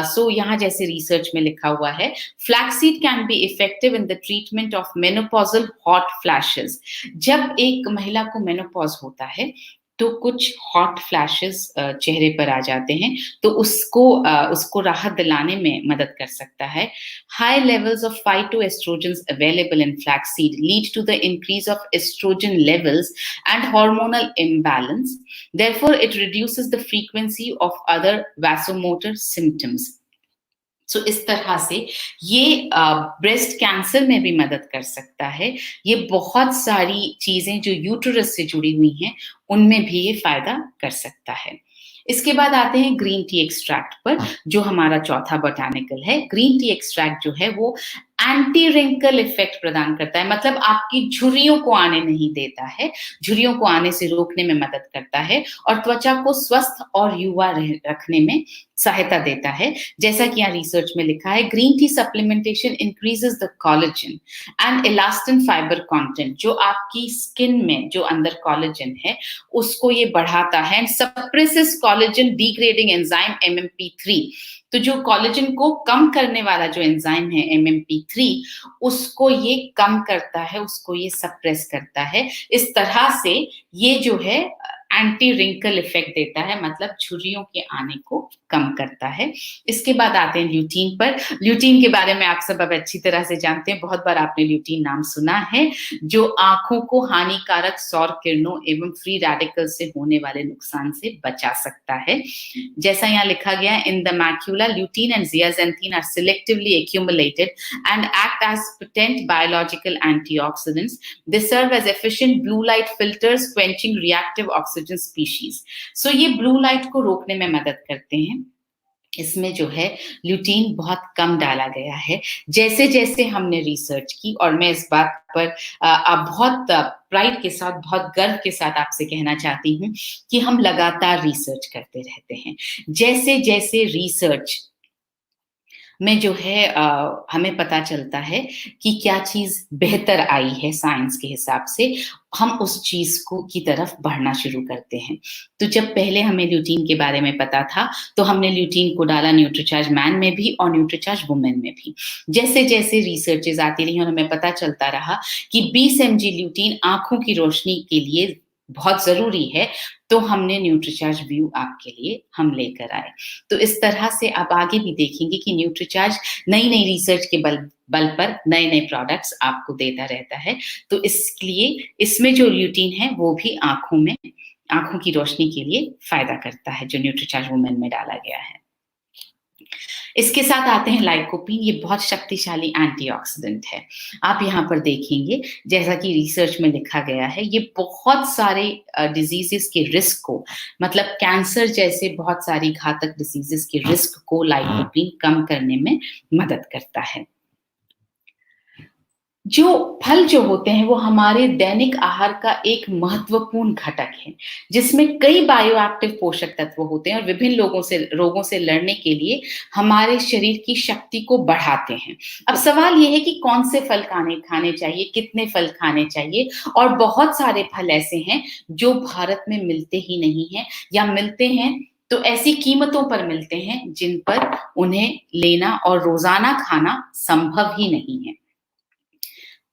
सो यहाँ जैसे रिसर्च में लिखा हुआ है, flaxseed can be effective in the treatment of menopausal hot flashes. जब एक महिला को मेनोपॉज होता है तो कुछ हॉट फ्लैशेस चेहरे पर आ जाते हैं, तो उसको राहत दिलाने में मदद कर सकता है। High levels of phytoestrogens available in flaxseed lead to the increase of estrogen levels and hormonal imbalance, therefore it reduces the frequency of other vasomotor symptoms. So इस तरह से ये ब्रेस्ट कैंसर में भी मदद कर सकता है। ये बहुत सारी चीजें जो यूटेरस से जुड़ी हुई हैं उनमें भी ये फायदा कर सकता है। इसके बाद आते हैं ग्रीन टी एक्सट्रैक्ट पर, जो हमारा चौथा बोटानिकल है। ग्रीन टी एक्सट्रैक्ट जो है वो एंटी रिंकल इफेक्ट प्रदान करता है, मतलब आपकी झुर्रियों को आने नहीं देता है, झुर्रियों को आने से रोकने में मदद करता है और त्वचा को स्वस्थ और युवा रखने में सहायता देता है। जैसा कि यहाँ रिसर्च में लिखा है, green T supplementation increases the collagen and elastin fibre content, जो आपकी स्किन में जो अंदर कोलेजन है उसको ये बढ़ाता है, and suppresses collagen degrading enzyme MMP3। तो जो कोलेजन को कम करने वाला जो एंजाइम है MMP3, उसको ये कम करता है, उसको ये सप्रेस करता है। इस तरह से ये जो है एंटी रिंकल इफेक्ट देता है, मतलब झुर्रियों के आने को कम करता है। इसके बाद आते हैं ल्यूटीन पर। ल्यूटीन के बारे में आप सब अब अच्छी तरह से जानते हैं, बहुत बार आपने ल्यूटीन नाम सुना है, जो आंखों को हानिकारक सौर किरणों एवं फ्री रेडिकल से होने वाले नुकसान से बचा सकता है। जैसा यहाँ लिखा गया है, in the macula lutein and zeaxanthin are selectively accumulated and act as potent biological antioxidants. They serve as efficient blue light filters quenching reactive oxygen species. So ये ब्लू लाइट को रोकने में मदद करते हैं। इसमें जो है ल्यूटीन बहुत कम डाला गया है। जैसे जैसे हमने रिसर्च की, और मैं इस बात पर बहुत प्राइड के साथ, बहुत गर्व के साथ आपसे कहना चाहती हूँ कि हम लगातार रिसर्च करते रहते हैं। जैसे जैसे रिसर्च में जो है हमें पता चलता है कि क्या चीज बेहतर आई है साइंस के हिसाब से, हम उस चीज को की तरफ बढ़ना शुरू करते हैं। तो जब पहले हमें ल्यूटीन के बारे में पता था, तो हमने ल्यूटीन को डाला न्यूट्रीचार्ज मैन में भी और न्यूट्रीचार्ज वुमेन में भी। जैसे जैसे रिसर्चेस आती रही और हमें पता चलता रहा कि 20 mg ल्यूटीन आंखों की रोशनी के लिए बहुत जरूरी है, तो हमने न्यूट्रीचार्ज व्यू आपके लिए हम लेकर आए। तो इस तरह से आप आगे भी देखेंगे कि न्यूट्रीचार्ज नई नई रिसर्च के बल पर नए नए प्रोडक्ट्स आपको देता रहता है। तो इसलिए इसमें जो ल्यूटीन है वो भी आंखों की रोशनी के लिए फायदा करता है, जो न्यूट्रीचार्ज वुमेन में डाला गया है। इसके साथ आते हैं लाइकोपीन। ये बहुत शक्तिशाली एंटीऑक्सीडेंट है। आप यहाँ पर देखेंगे, जैसा कि रिसर्च में लिखा गया है, ये बहुत सारे डिजीजेस के रिस्क को, मतलब कैंसर जैसे बहुत सारी घातक डिजीजेस के रिस्क को लाइकोपीन कम करने में मदद करता है। जो फल जो होते हैं वो हमारे दैनिक आहार का एक महत्वपूर्ण घटक है, जिसमें कई बायोएक्टिव पोषक तत्व होते हैं और विभिन्न रोगों से लड़ने के लिए हमारे शरीर की शक्ति को बढ़ाते हैं। अब सवाल ये है कि कौन से फल खाने चाहिए, कितने फल खाने चाहिए, और बहुत सारे फल ऐसे हैं जो भारत में मिलते ही नहीं हैं, या मिलते हैं तो ऐसी कीमतों पर मिलते हैं जिन पर उन्हें लेना और रोजाना खाना संभव ही नहीं है।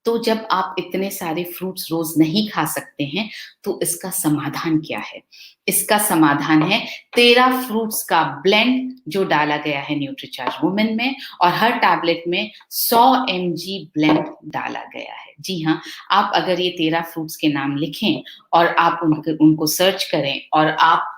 तो जब आप इतने सारे फ्रूट्स रोज नहीं खा सकते हैं, तो इसका समाधान क्या है? इसका समाधान है 13 फ्रूट्स का ब्लेंड जो डाला गया है न्यूट्रीचार्ज वुमेन में, और हर टैबलेट में 100 mg ब्लेंड डाला गया है। जी हाँ, आप अगर ये 13 फ्रूट्स के नाम लिखें और आप उनको सर्च करें और आप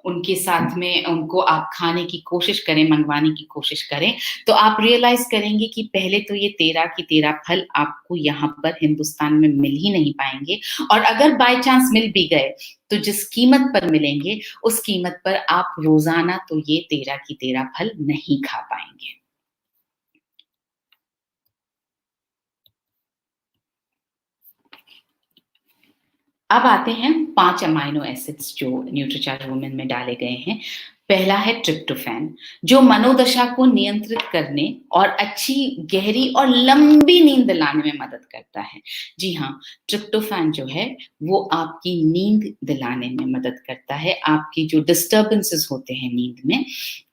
उनके साथ में उनको आप खाने की कोशिश करें, मंगवाने की कोशिश करें, तो आप रियलाइज करेंगे कि पहले तो ये 13 की 13 फल आपको यहाँ पर हिंदुस्तान में मिल ही नहीं पाएंगे, और अगर बाय चांस मिल भी गए तो जिस कीमत पर मिलेंगे उस कीमत पर आप रोजाना तो ये 13 की 13 फल नहीं खा पाएंगे। अब आते हैं 5 अमाइनो एसिड्स जो न्यूट्रीचार्ज वुमेन में डाले गए हैं। पहला है ट्रिप्टोफैन, जो मनोदशा को नियंत्रित करने और अच्छी, गहरी और लंबी नींद दिलाने में मदद करता है। जी हाँ, ट्रिप्टोफैन जो है वो आपकी नींद दिलाने में मदद करता है। आपकी जो डिस्टर्बेंसेस होते हैं नींद में,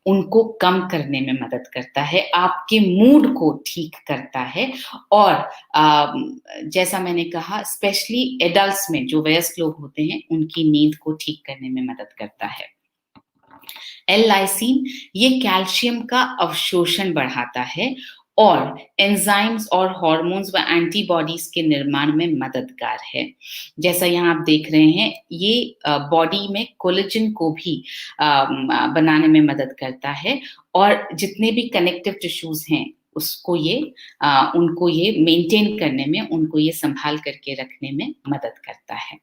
उनको कम करने में मदद करता है, आपके मूड को ठीक करता है, और जैसा मैंने कहा, स्पेशली एडल्ट्स में जो वयस्क लोग होते हैं उनकी नींद को ठीक करने में मदद करता है। L-लाइसिन ये कैल्शियम का अवशोषण बढ़ाता है और एंजाइम्स और हार्मोन्स व एंटीबॉडीज के निर्माण में मददगार है। जैसा यहाँ आप देख रहे हैं, ये बॉडी में कोलेजन को भी बनाने में मदद करता है, और जितने भी कनेक्टिव टिश्यूज हैं उनको ये मेंटेन करने में, उनको ये संभाल करके रखने में मदद करता है।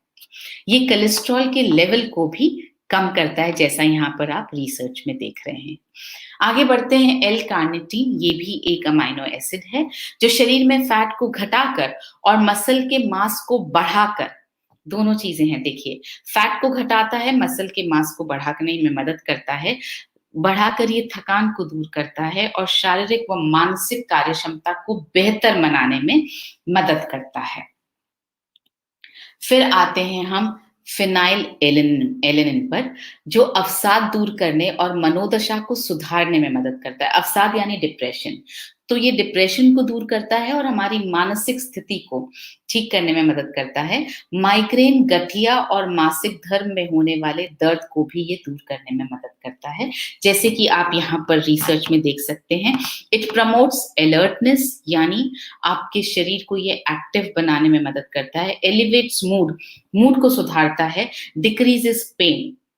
ये कोलेस्ट्रॉल के लेवल को भी कम करता है, जैसा यहाँ पर आप रिसर्च में देख रहे हैं। आगे बढ़ते हैं, एल कार्निटीन, ये भी एक अमाइनो एसिड है जो शरीर में फैट को घटाकर और मसल के मास को बढ़ाकर, दोनों चीजें हैं देखिए, फैट को घटाता है, मसल के मास को बढ़ाने में मदद करता है, बढ़ाकर ये थकान को दूर करता है और शारीरिक व मानसिक कार्यक्षमता को बेहतर बनाने में मदद करता है। फिर आते हैं हम फिनाइल एलेनिन पर, जो अवसाद दूर करने और मनोदशा को सुधारने में मदद करता है। अवसाद यानी डिप्रेशन, तो ये डिप्रेशन को दूर करता है और हमारी मानसिक स्थिति को ठीक करने में मदद करता है। माइग्रेन, गठिया और मासिक धर्म में होने वाले दर्द को भी ये दूर करने में मदद करता है, जैसे कि आप यहाँ पर रिसर्च में देख सकते हैं। इट प्रमोट्स अलर्टनेस, यानी आपके शरीर को ये एक्टिव बनाने में मदद करता है। एलिवेट्स मूड को सुधारता है। डिक्रीजेस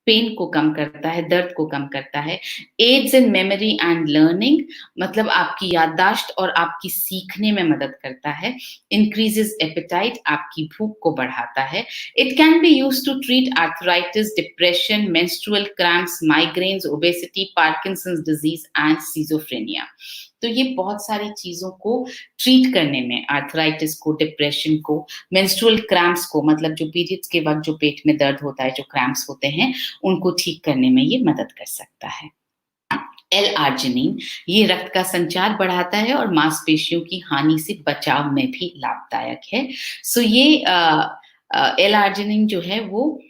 पेन को कम करता है, दर्द को कम करता है। Aids in memory and learning, मतलब आपकी याददाश्त और आपकी सीखने में मदद करता है। इंक्रीजेस एपेटाइट, आपकी भूख को बढ़ाता है। It can be used to treat arthritis, depression, menstrual cramps, migraines, obesity, Parkinson's disease and schizophrenia. तो ये बहुत सारी चीजों को ट्रीट करने में, आर्थराइटिस को, डिप्रेशन को, मेंस्ट्रुअल क्रैम्प्स को, मतलब जो पीरियड्स के वक्त जो पेट में दर्द होता है, जो क्रैम्प्स होते हैं, उनको ठीक करने में ये मदद कर सकता है। एल-आर्जिनिन, ये रक्त का संचार बढ़ाता है और मांसपेशियों की हानि से बचाव में भी लाभदायक है। सो ये एल-आर्जिनिन जो है वो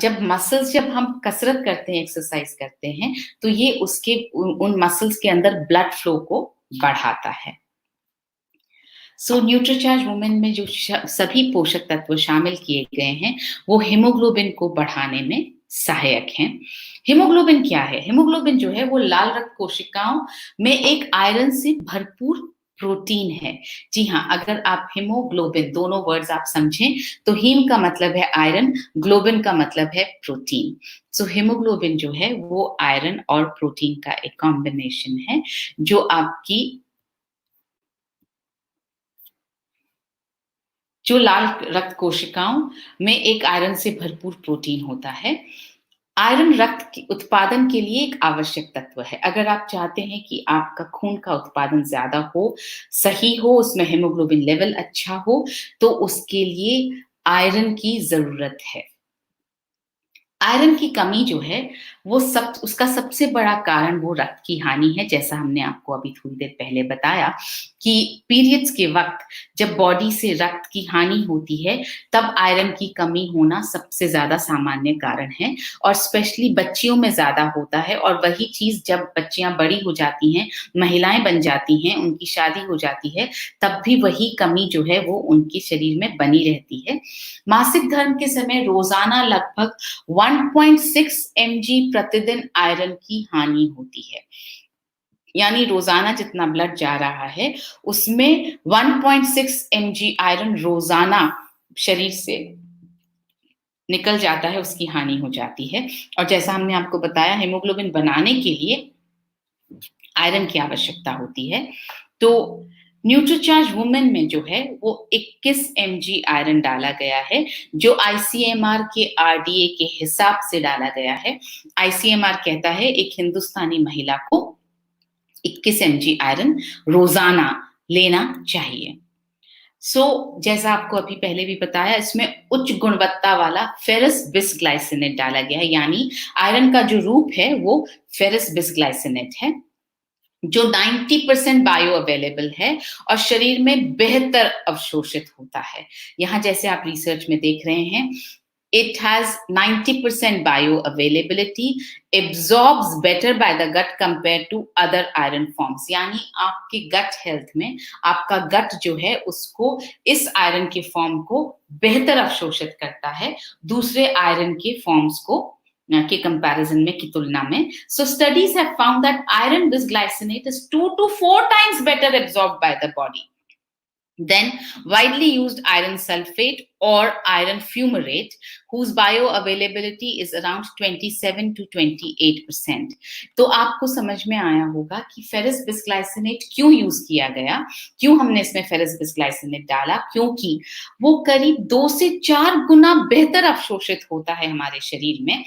जब हम कसरत करते हैं, एक्सरसाइज करते हैं, तो ये उसके उन मसल्स के अंदर ब्लड फ्लो को बढ़ाता है। सो न्यूट्रीचार्ज वुमेन में जो सभी पोषक तत्व शामिल किए गए हैं, वो हीमोग्लोबिन को बढ़ाने में सहायक हैं। हीमोग्लोबिन क्या है? हीमोग्लोबिन जो है वो लाल रक्त कोशिकाओं में एक आयरन से भरपूर प्रोटीन है। जी हाँ, अगर आप हीमोग्लोबिन, दोनों वर्ड्स आप समझें, तो हीम का मतलब है आयरन, ग्लोबिन का मतलब है प्रोटीन। सो हीमोग्लोबिन जो है वो आयरन और प्रोटीन का एक कॉम्बिनेशन है, जो आपकी जो लाल रक्त कोशिकाओं में एक आयरन से भरपूर प्रोटीन होता है। आयरन रक्त के उत्पादन के लिए एक आवश्यक तत्व है। अगर आप चाहते हैं कि आपका खून का उत्पादन ज्यादा हो, सही हो, उसमें हीमोग्लोबिन लेवल अच्छा हो, तो उसके लिए आयरन की जरूरत है। आयरन की कमी जो है वो उसका सबसे बड़ा कारण वो रक्त की हानि है, जैसा हमने आपको अभी थोड़ी देर पहले बताया कि पीरियड्स के वक्त जब बॉडी से रक्त की हानि होती है, तब आयरन की कमी होना सबसे ज्यादा सामान्य कारण है, और स्पेशली बच्चियों में ज्यादा होता है। और वही चीज जब बच्चियां बड़ी हो जाती हैं, महिलाएं बन जाती हैं, उनकी शादी हो जाती है, तब भी वही कमी जो है वो उनके शरीर में बनी रहती है। मासिक धर्म के समय रोजाना लगभग 1.6 mg प्रतिदिन आयरन की हानि होती है, यानी रोजाना जितना ब्लड जा रहा है उसमें 1.6 mg आयरन रोजाना शरीर से निकल जाता है, उसकी हानि हो जाती है। और जैसा हमने आपको बताया, हेमोग्लोबिन बनाने के लिए आयरन की आवश्यकता होती है। तो न्यूट्रीचार्ज वुमेन में जो है वो 21 mg आयरन डाला गया है, जो ICMR के RDA के हिसाब से डाला गया है। ICMR कहता है एक हिंदुस्तानी महिला को 21 mg आयरन रोजाना लेना चाहिए। जैसा आपको अभी पहले भी बताया, इसमें उच्च गुणवत्ता वाला फेरस बिसग्लाइसिनेट डाला गया है, यानी आयरन का जो रूप है वो फेरस बिसग्लाइसिनेट है, जो 90% बायो अवेलेबल है और शरीर में बेहतर अवशोषित होता है। यहाँ जैसे आप रिसर्च में देख रहे हैं, it has 90% bioavailability, absorbs better by the gut compared to other iron forms, यानी आपके गट हेल्थ में आपका गट जो है उसको इस आयरन के फॉर्म को बेहतर अवशोषित करता है दूसरे आयरन के फॉर्म्स को के कंपैरिजन में, की तुलना में। So studies have found that iron bisglycinate is 2 to 4 times better absorbed by the body than widely used iron sulfate or iron fumarate, whose bioavailability is around 27 to 28%. तो आपको समझ में आया होगा कि फेरस बिस्ग्लाइसिनेट क्यों यूज किया गया, क्यों हमने इसमें फेरस बिस्ग्लाइसिनेट डाला, क्योंकि वो करीब 2 से 4 गुना बेहतर अवशोषित होता है हमारे शरीर में।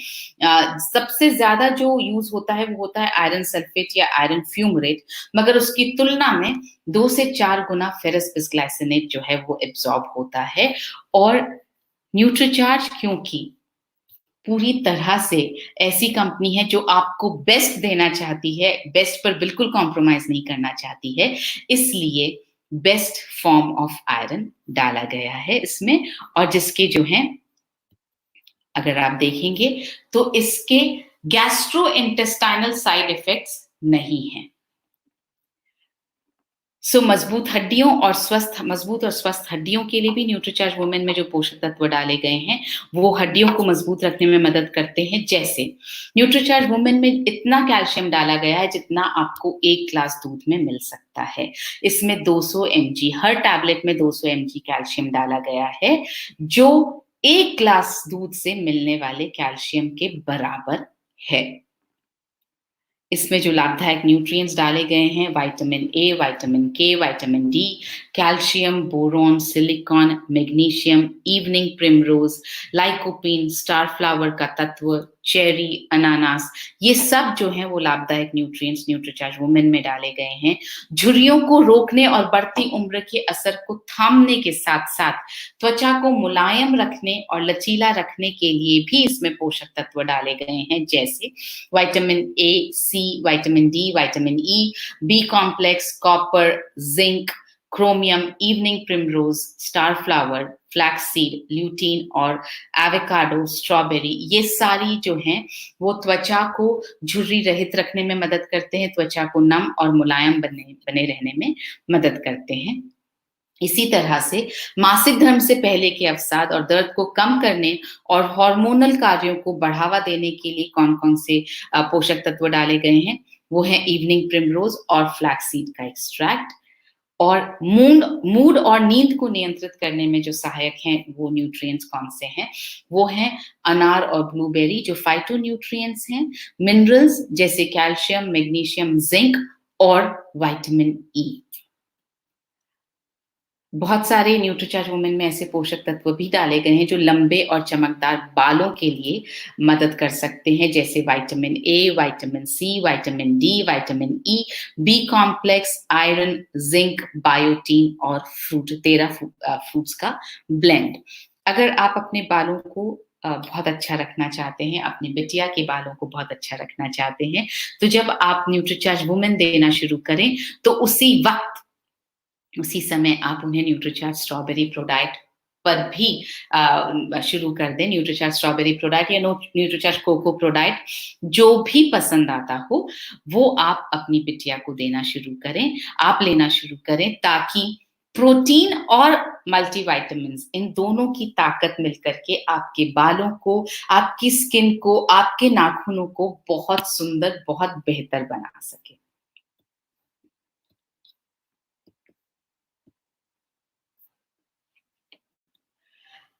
सबसे ज्यादा जो यूज होता है वो होता है आयरन सल्फेट या आयरन फ्यूमरेट, मगर उसकी तुलना में 2 से 4 गुना फेरस बिस्ग्लाइसिनेट जो है वो एब्जॉर्ब होता है। और न्यूट्रीचार्ज क्योंकि पूरी तरह से ऐसी कंपनी है जो आपको बेस्ट देना चाहती है, बेस्ट पर बिल्कुल कॉम्प्रोमाइज नहीं करना चाहती है, इसलिए बेस्ट फॉर्म ऑफ आयरन डाला गया है इसमें। और जिसके जो हैं, अगर आप देखेंगे तो इसके गैस्ट्रोइंटेस्टाइनल साइड इफेक्ट्स नहीं हैं। मजबूत और स्वस्थ हड्डियों के लिए भी न्यूट्रीचार्ज वुमेन में जो पोषक तत्व डाले गए हैं वो हड्डियों को मजबूत रखने में मदद करते हैं। जैसे न्यूट्रीचार्ज वुमेन में इतना कैल्शियम डाला गया है जितना आपको 1 ग्लास दूध में मिल सकता है। इसमें 200 mg, हर टैबलेट में 200 mg कैल्शियम डाला गया है, जो 1 ग्लास दूध से मिलने वाले कैल्शियम के बराबर है। इसमें जो लाभदायक न्यूट्रिएंट्स डाले गए हैं, विटामिन ए, विटामिन के, vitamin D, calcium, boron, silicon, magnesium, evening primrose, lycopene, star flower का तत्व, चेरी, अनानास, ये सब जो हैं वो लाभदायक न्यूट्रिएंट्स न्यूट्रीचार्ज वुमेन में डाले गए हैं। झुर्रियों को रोकने और बढ़ती उम्र के असर को थामने के साथ साथ त्वचा को मुलायम रखने और लचीला रखने के लिए भी इसमें पोषक तत्व डाले गए हैं, जैसे vitamin A, C, vitamin D, vitamin E, B complex, copper, zinc, chromium, evening primrose, star flower, flax seed, lutein और एवोकाडो, स्ट्रॉबेरी, ये सारी जो हैं वो त्वचा को झुर्री रहित रखने में मदद करते हैं, त्वचा को नम और मुलायम बने रहने में मदद करते हैं। इसी तरह से मासिक धर्म से पहले के अवसाद और दर्द को कम करने और हार्मोनल कार्यों को बढ़ावा देने के लिए कौन-कौन से पोषक तत्व डाले गए हैं, वो है इवनिंग प्रिमरोज और फ्लैक्स सीड का एक्सट्रैक्ट। और मूड और नींद को नियंत्रित करने में जो सहायक हैं वो न्यूट्रिएंट्स कौन से हैं, वो हैं अनार और ब्लूबेरी जो फाइटोन्यूट्रिएंट्स हैं, मिनरल्स जैसे कैल्शियम, मैग्नीशियम, जिंक और विटामिन ई। बहुत सारे न्यूट्रीचार्ज वुमेन में ऐसे पोषक तत्व भी डाले गए हैं जो लंबे और चमकदार बालों के लिए मदद कर सकते हैं, जैसे vitamin A, vitamin C, vitamin D, vitamin E, B complex, iron, zinc, biotin और 13 फ्रूट्स का ब्लेंड। अगर आप अपने बालों को बहुत अच्छा रखना चाहते हैं, अपनी बिटिया के बालों को बहुत अच्छा रखना चाहते हैं, तो जब आप न्यूट्रीचार्ज वुमेन देना शुरू करें तो उसी समय आप उन्हें न्यूट्रीचार्ज स्ट्रॉबेरी प्रोडाइट पर भी शुरू कर दें। न्यूट्रीचार्ज स्ट्रॉबेरी प्रोडाइट या न्यूट्रीचार्ज कोको प्रोडाइट, जो भी पसंद आता हो वो आप अपनी बिटिया को देना शुरू करें, आप लेना शुरू करें, ताकि प्रोटीन और मल्टीविटामिन्स इन दोनों की ताकत मिलकर के आपके बालों को, आपकी स्किन को, आपके नाखूनों को बहुत सुंदर, बहुत बेहतर बना सके।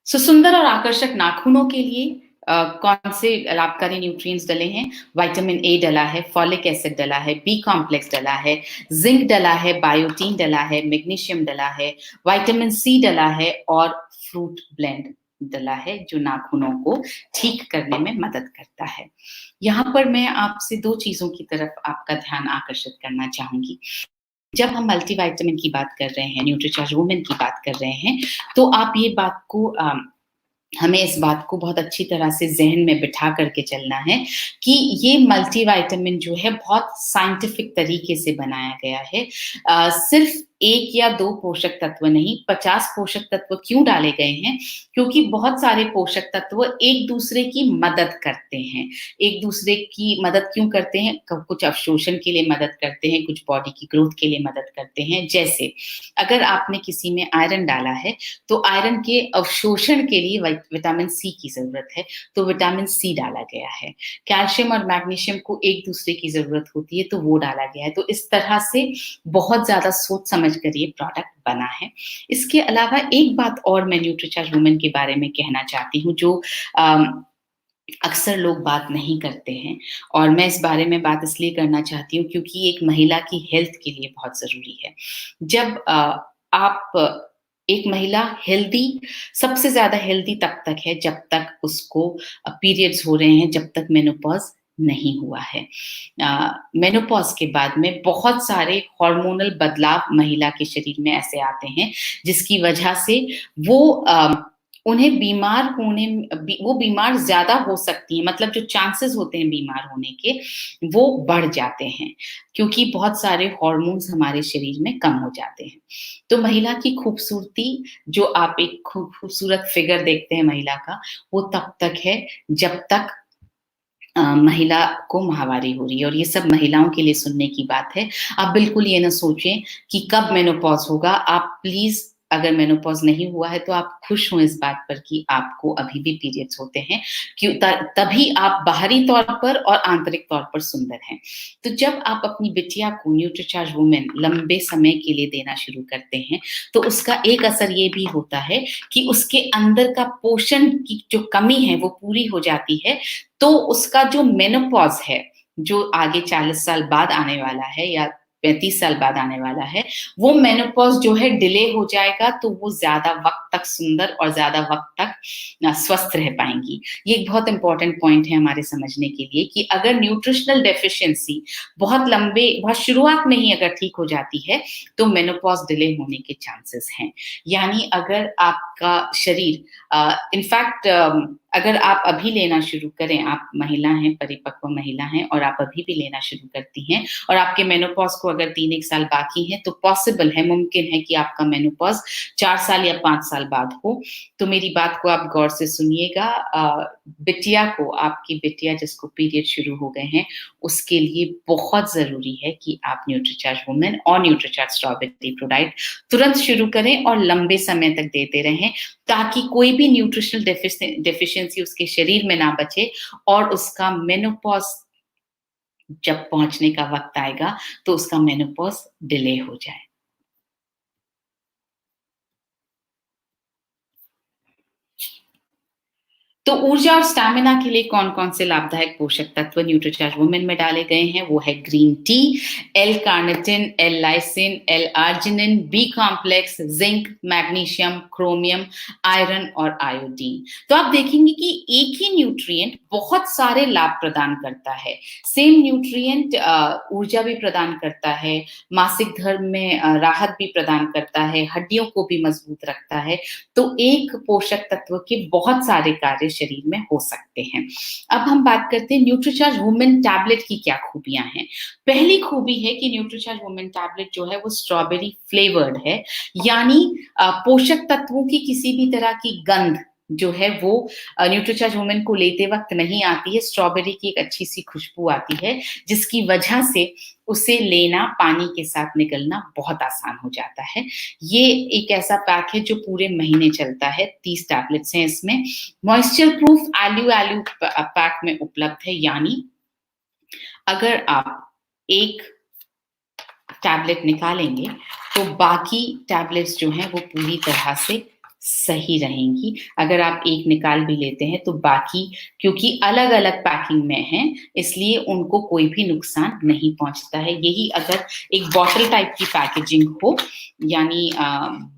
सुंदर और आकर्षक नाखूनों के लिए कौन से लाभकारी न्यूट्रिएंट्स डले हैं? विटामिन ए डला है, फॉलिक एसिड डला है, बी कॉम्प्लेक्स डला है, जिंक डला है, बायोटीन डला है, मैग्नीशियम डला है, विटामिन सी डला है और फ्रूट ब्लेंड डला है जो नाखूनों को ठीक करने में मदद करता है। यहाँ पर मैं आपसे 2 चीजों की तरफ आपका ध्यान आकर्षित करना चाहूंगी। जब हम मल्टीविटामिन की बात कर रहे हैं, न्यूट्रीचार्ज वुमेन की बात कर रहे हैं, तो आप ये बात को हमें इस बात को बहुत अच्छी तरह से ज़हन में बिठा करके चलना है कि ये मल्टीविटामिन जो है बहुत साइंटिफिक तरीके से बनाया गया है। सिर्फ 1 या 2 पोषक तत्व नहीं, 50 पोषक तत्व क्यों डाले गए हैं? क्योंकि बहुत सारे पोषक तत्व एक दूसरे की मदद करते हैं। एक दूसरे की मदद क्यों करते हैं? कुछ अवशोषण के लिए मदद करते हैं, कुछ बॉडी की ग्रोथ के लिए मदद करते हैं। जैसे अगर आपने किसी में आयरन डाला है, तो आयरन के अवशोषण के लिए विटामिन सी की ज़रूरत है, तो विटामिन सी डाला गया है। कैल्शियम और मैग्नीशियम को एक दूसरे की ज़रूरत होती है, तो वो डाला गया है। तो इस तरह से बहुत ज़्यादा सोच समझ समझकर ये प्रोडक्ट बना है। इसके अलावा एक बात और मैं न्यूट्रीचार्ज वुमेन के बारे में कहना चाहती हूँ, जो अक्सर लोग बात नहीं करते हैं, और मैं इस बारे में बात इसलिए करना चाहती हूँ क्योंकि एक महिला की हेल्थ के लिए बहुत ज़रूरी है। जब आप एक महिला हेल्दी, सबसे ज़्यादा हेल्दी तब तक है जब तक उसको पीरियड्स हो रहे हैं, जब तक मेनोपॉज़ नहीं हुआ है। मेनोपॉज़ के बाद में बहुत सारे हार्मोनल बदलाव महिला के शरीर में ऐसे आते हैं, जिसकी वजह से वो उन्हें बीमार होने वो बीमार ज़्यादा हो सकती हैं, मतलब जो चांसेस होते हैं बीमार होने के, वो बढ़ जाते हैं, क्योंकि बहुत सारे हार्मोन्स हमारे शरीर में कम हो जाते हैं। तो महिला की खूबसूरती, जो आप एक खूबसूरत फिगर देखते हैं महिला का, वो तब तक है जब तक महिला को माहवारी हो रही है, और ये सब महिलाओं के लिए सुनने की बात है। आप बिल्कुल ये ना सोचें कि कब मेनोपॉज़ होगा। आप प्लीज़, अगर मेनोपॉज़ नहीं हुआ है तो आप खुश हों इस बात पर कि आपको अभी भी पीरियड्स होते हैं, क्यों तभी आप बाहरी तौर पर और आंतरिक तौर पर सुंदर हैं। तो जब आप अपनी बिटिया को न्यूट्रीचार्ज वुमेन लंबे समय के लिए देना शुरू करते हैं, तो उसका एक असर ये भी होता है कि उसके अंदर का पोषण की जो कमी है वो पूरी हो जाती है। तो उसका जो मेनोपॉज़ है, जो आगे 40 साल बाद आने वाला है या 35 साल बाद आने वाला है, वो मेनोपॉज़ जो है डिले हो जाएगा, तो वो ज़्यादा वक़्त तक सुंदर और ज़्यादा वक़्त तक स्वस्थ रह पाएँगी। ये एक बहुत इम्पोर्टेंट पॉइंट है हमारे समझने के लिए कि अगर न्यूट्रिशनल डेफिशिएंसी बहुत शुरुआत में ही अगर ठीक हो जाती है, तो मेनोपॉज़ डिले होने के चांसेस हैं। यानी अगर आपका शरीर इनफैक्ट अगर आप अभी लेना शुरू करें, आप महिला हैं, परिपक्व महिला हैं और आप अभी भी लेना शुरू करती हैं, और आपके मेनोपॉज़ को अगर 3-1 साल बाकी है, तो पॉसिबल है, मुमकिन है कि आपका मेनोपॉज़ 4 साल या 5 साल बाद हो। तो मेरी बात को आप गौर से सुनिएगा। बिटिया को, आपकी बिटिया जिसको पीरियड शुरू हो गए हैं, उसके लिए बहुत ज़रूरी है कि आप न्यूट्रीचार्ज वुमेन और न्यूट्रीचार्ज स्ट्रॉबेरी प्रोडाक्ट तुरंत शुरू करें और लंबे समय तक देते रहें, ताकि कोई भी न्यूट्रिशनल डेफिशिएंसी उसके शरीर में ना बचे, और उसका मेनोपॉज़ जब पहुँचने का वक़्त आएगा, तो उसका मेनोपॉज़ डिले हो जाए। तो ऊर्जा और स्टैमिना के लिए कौन-कौन से लाभदायक पोषक तत्व न्यूट्रीचार्ज वुमेन में डाले गए हैं, वो है green tea, L carnitine, L lysine, L arginine, B complex, zinc, magnesium, chromium, iron और आयोडीन। तो आप देखेंगे कि एक ही न्यूट्रिएंट बहुत सारे लाभ प्रदान करता है। सेम न्यूट्रिएंट ऊर्जा भी प्रदान करता है, मासिक धर्म में राहत भी प्रदान करता है, हड्डियों को भी मजबूत रखता है। तो एक पोषक तत्व के बहुत सारे कार्य शरीर में हो सकते हैं। अब हम बात करते हैं न्यूट्रीचार्ज वुमेन टैबलेट की क्या खूबियाँ हैं। पहली खूबी है कि न्यूट्रीचार्ज वुमेन टैबलेट जो है वो स्ट्रॉबेरी फ्लेवर्ड है, यानी पोषक तत्वों की किसी भी तरह की गंध जो है वो न्यूट्रीचार्ज वुमेन को लेते वक़्त नहीं आती है। स्ट्रॉबेरी की एक अच्छी-सी खुशबू आती है, जिसकी वजह से उसे लेना, पानी के साथ निगलना बहुत आसान हो जाता है। ये एक ऐसा पैक है जो पूरे महीने चलता है, 30 टैबलेट्स हैं इसमें। मॉइस्चर प्रूफ एलू पैक में उपलब्ध है, यानी अगर आप एक टैबलेट निकालेंगे, तो बाकी टैबलेट्स जो हैं वो पूरी तरह से सही रहेंगी। अगर आप एक निकाल भी लेते हैं तो बाकी, क्योंकि अलग-अलग पैकिंग में हैं, इसलिए उनको कोई भी नुकसान नहीं पहुँचता है। यही अगर एक बॉटल टाइप की पैकेजिंग हो, यानी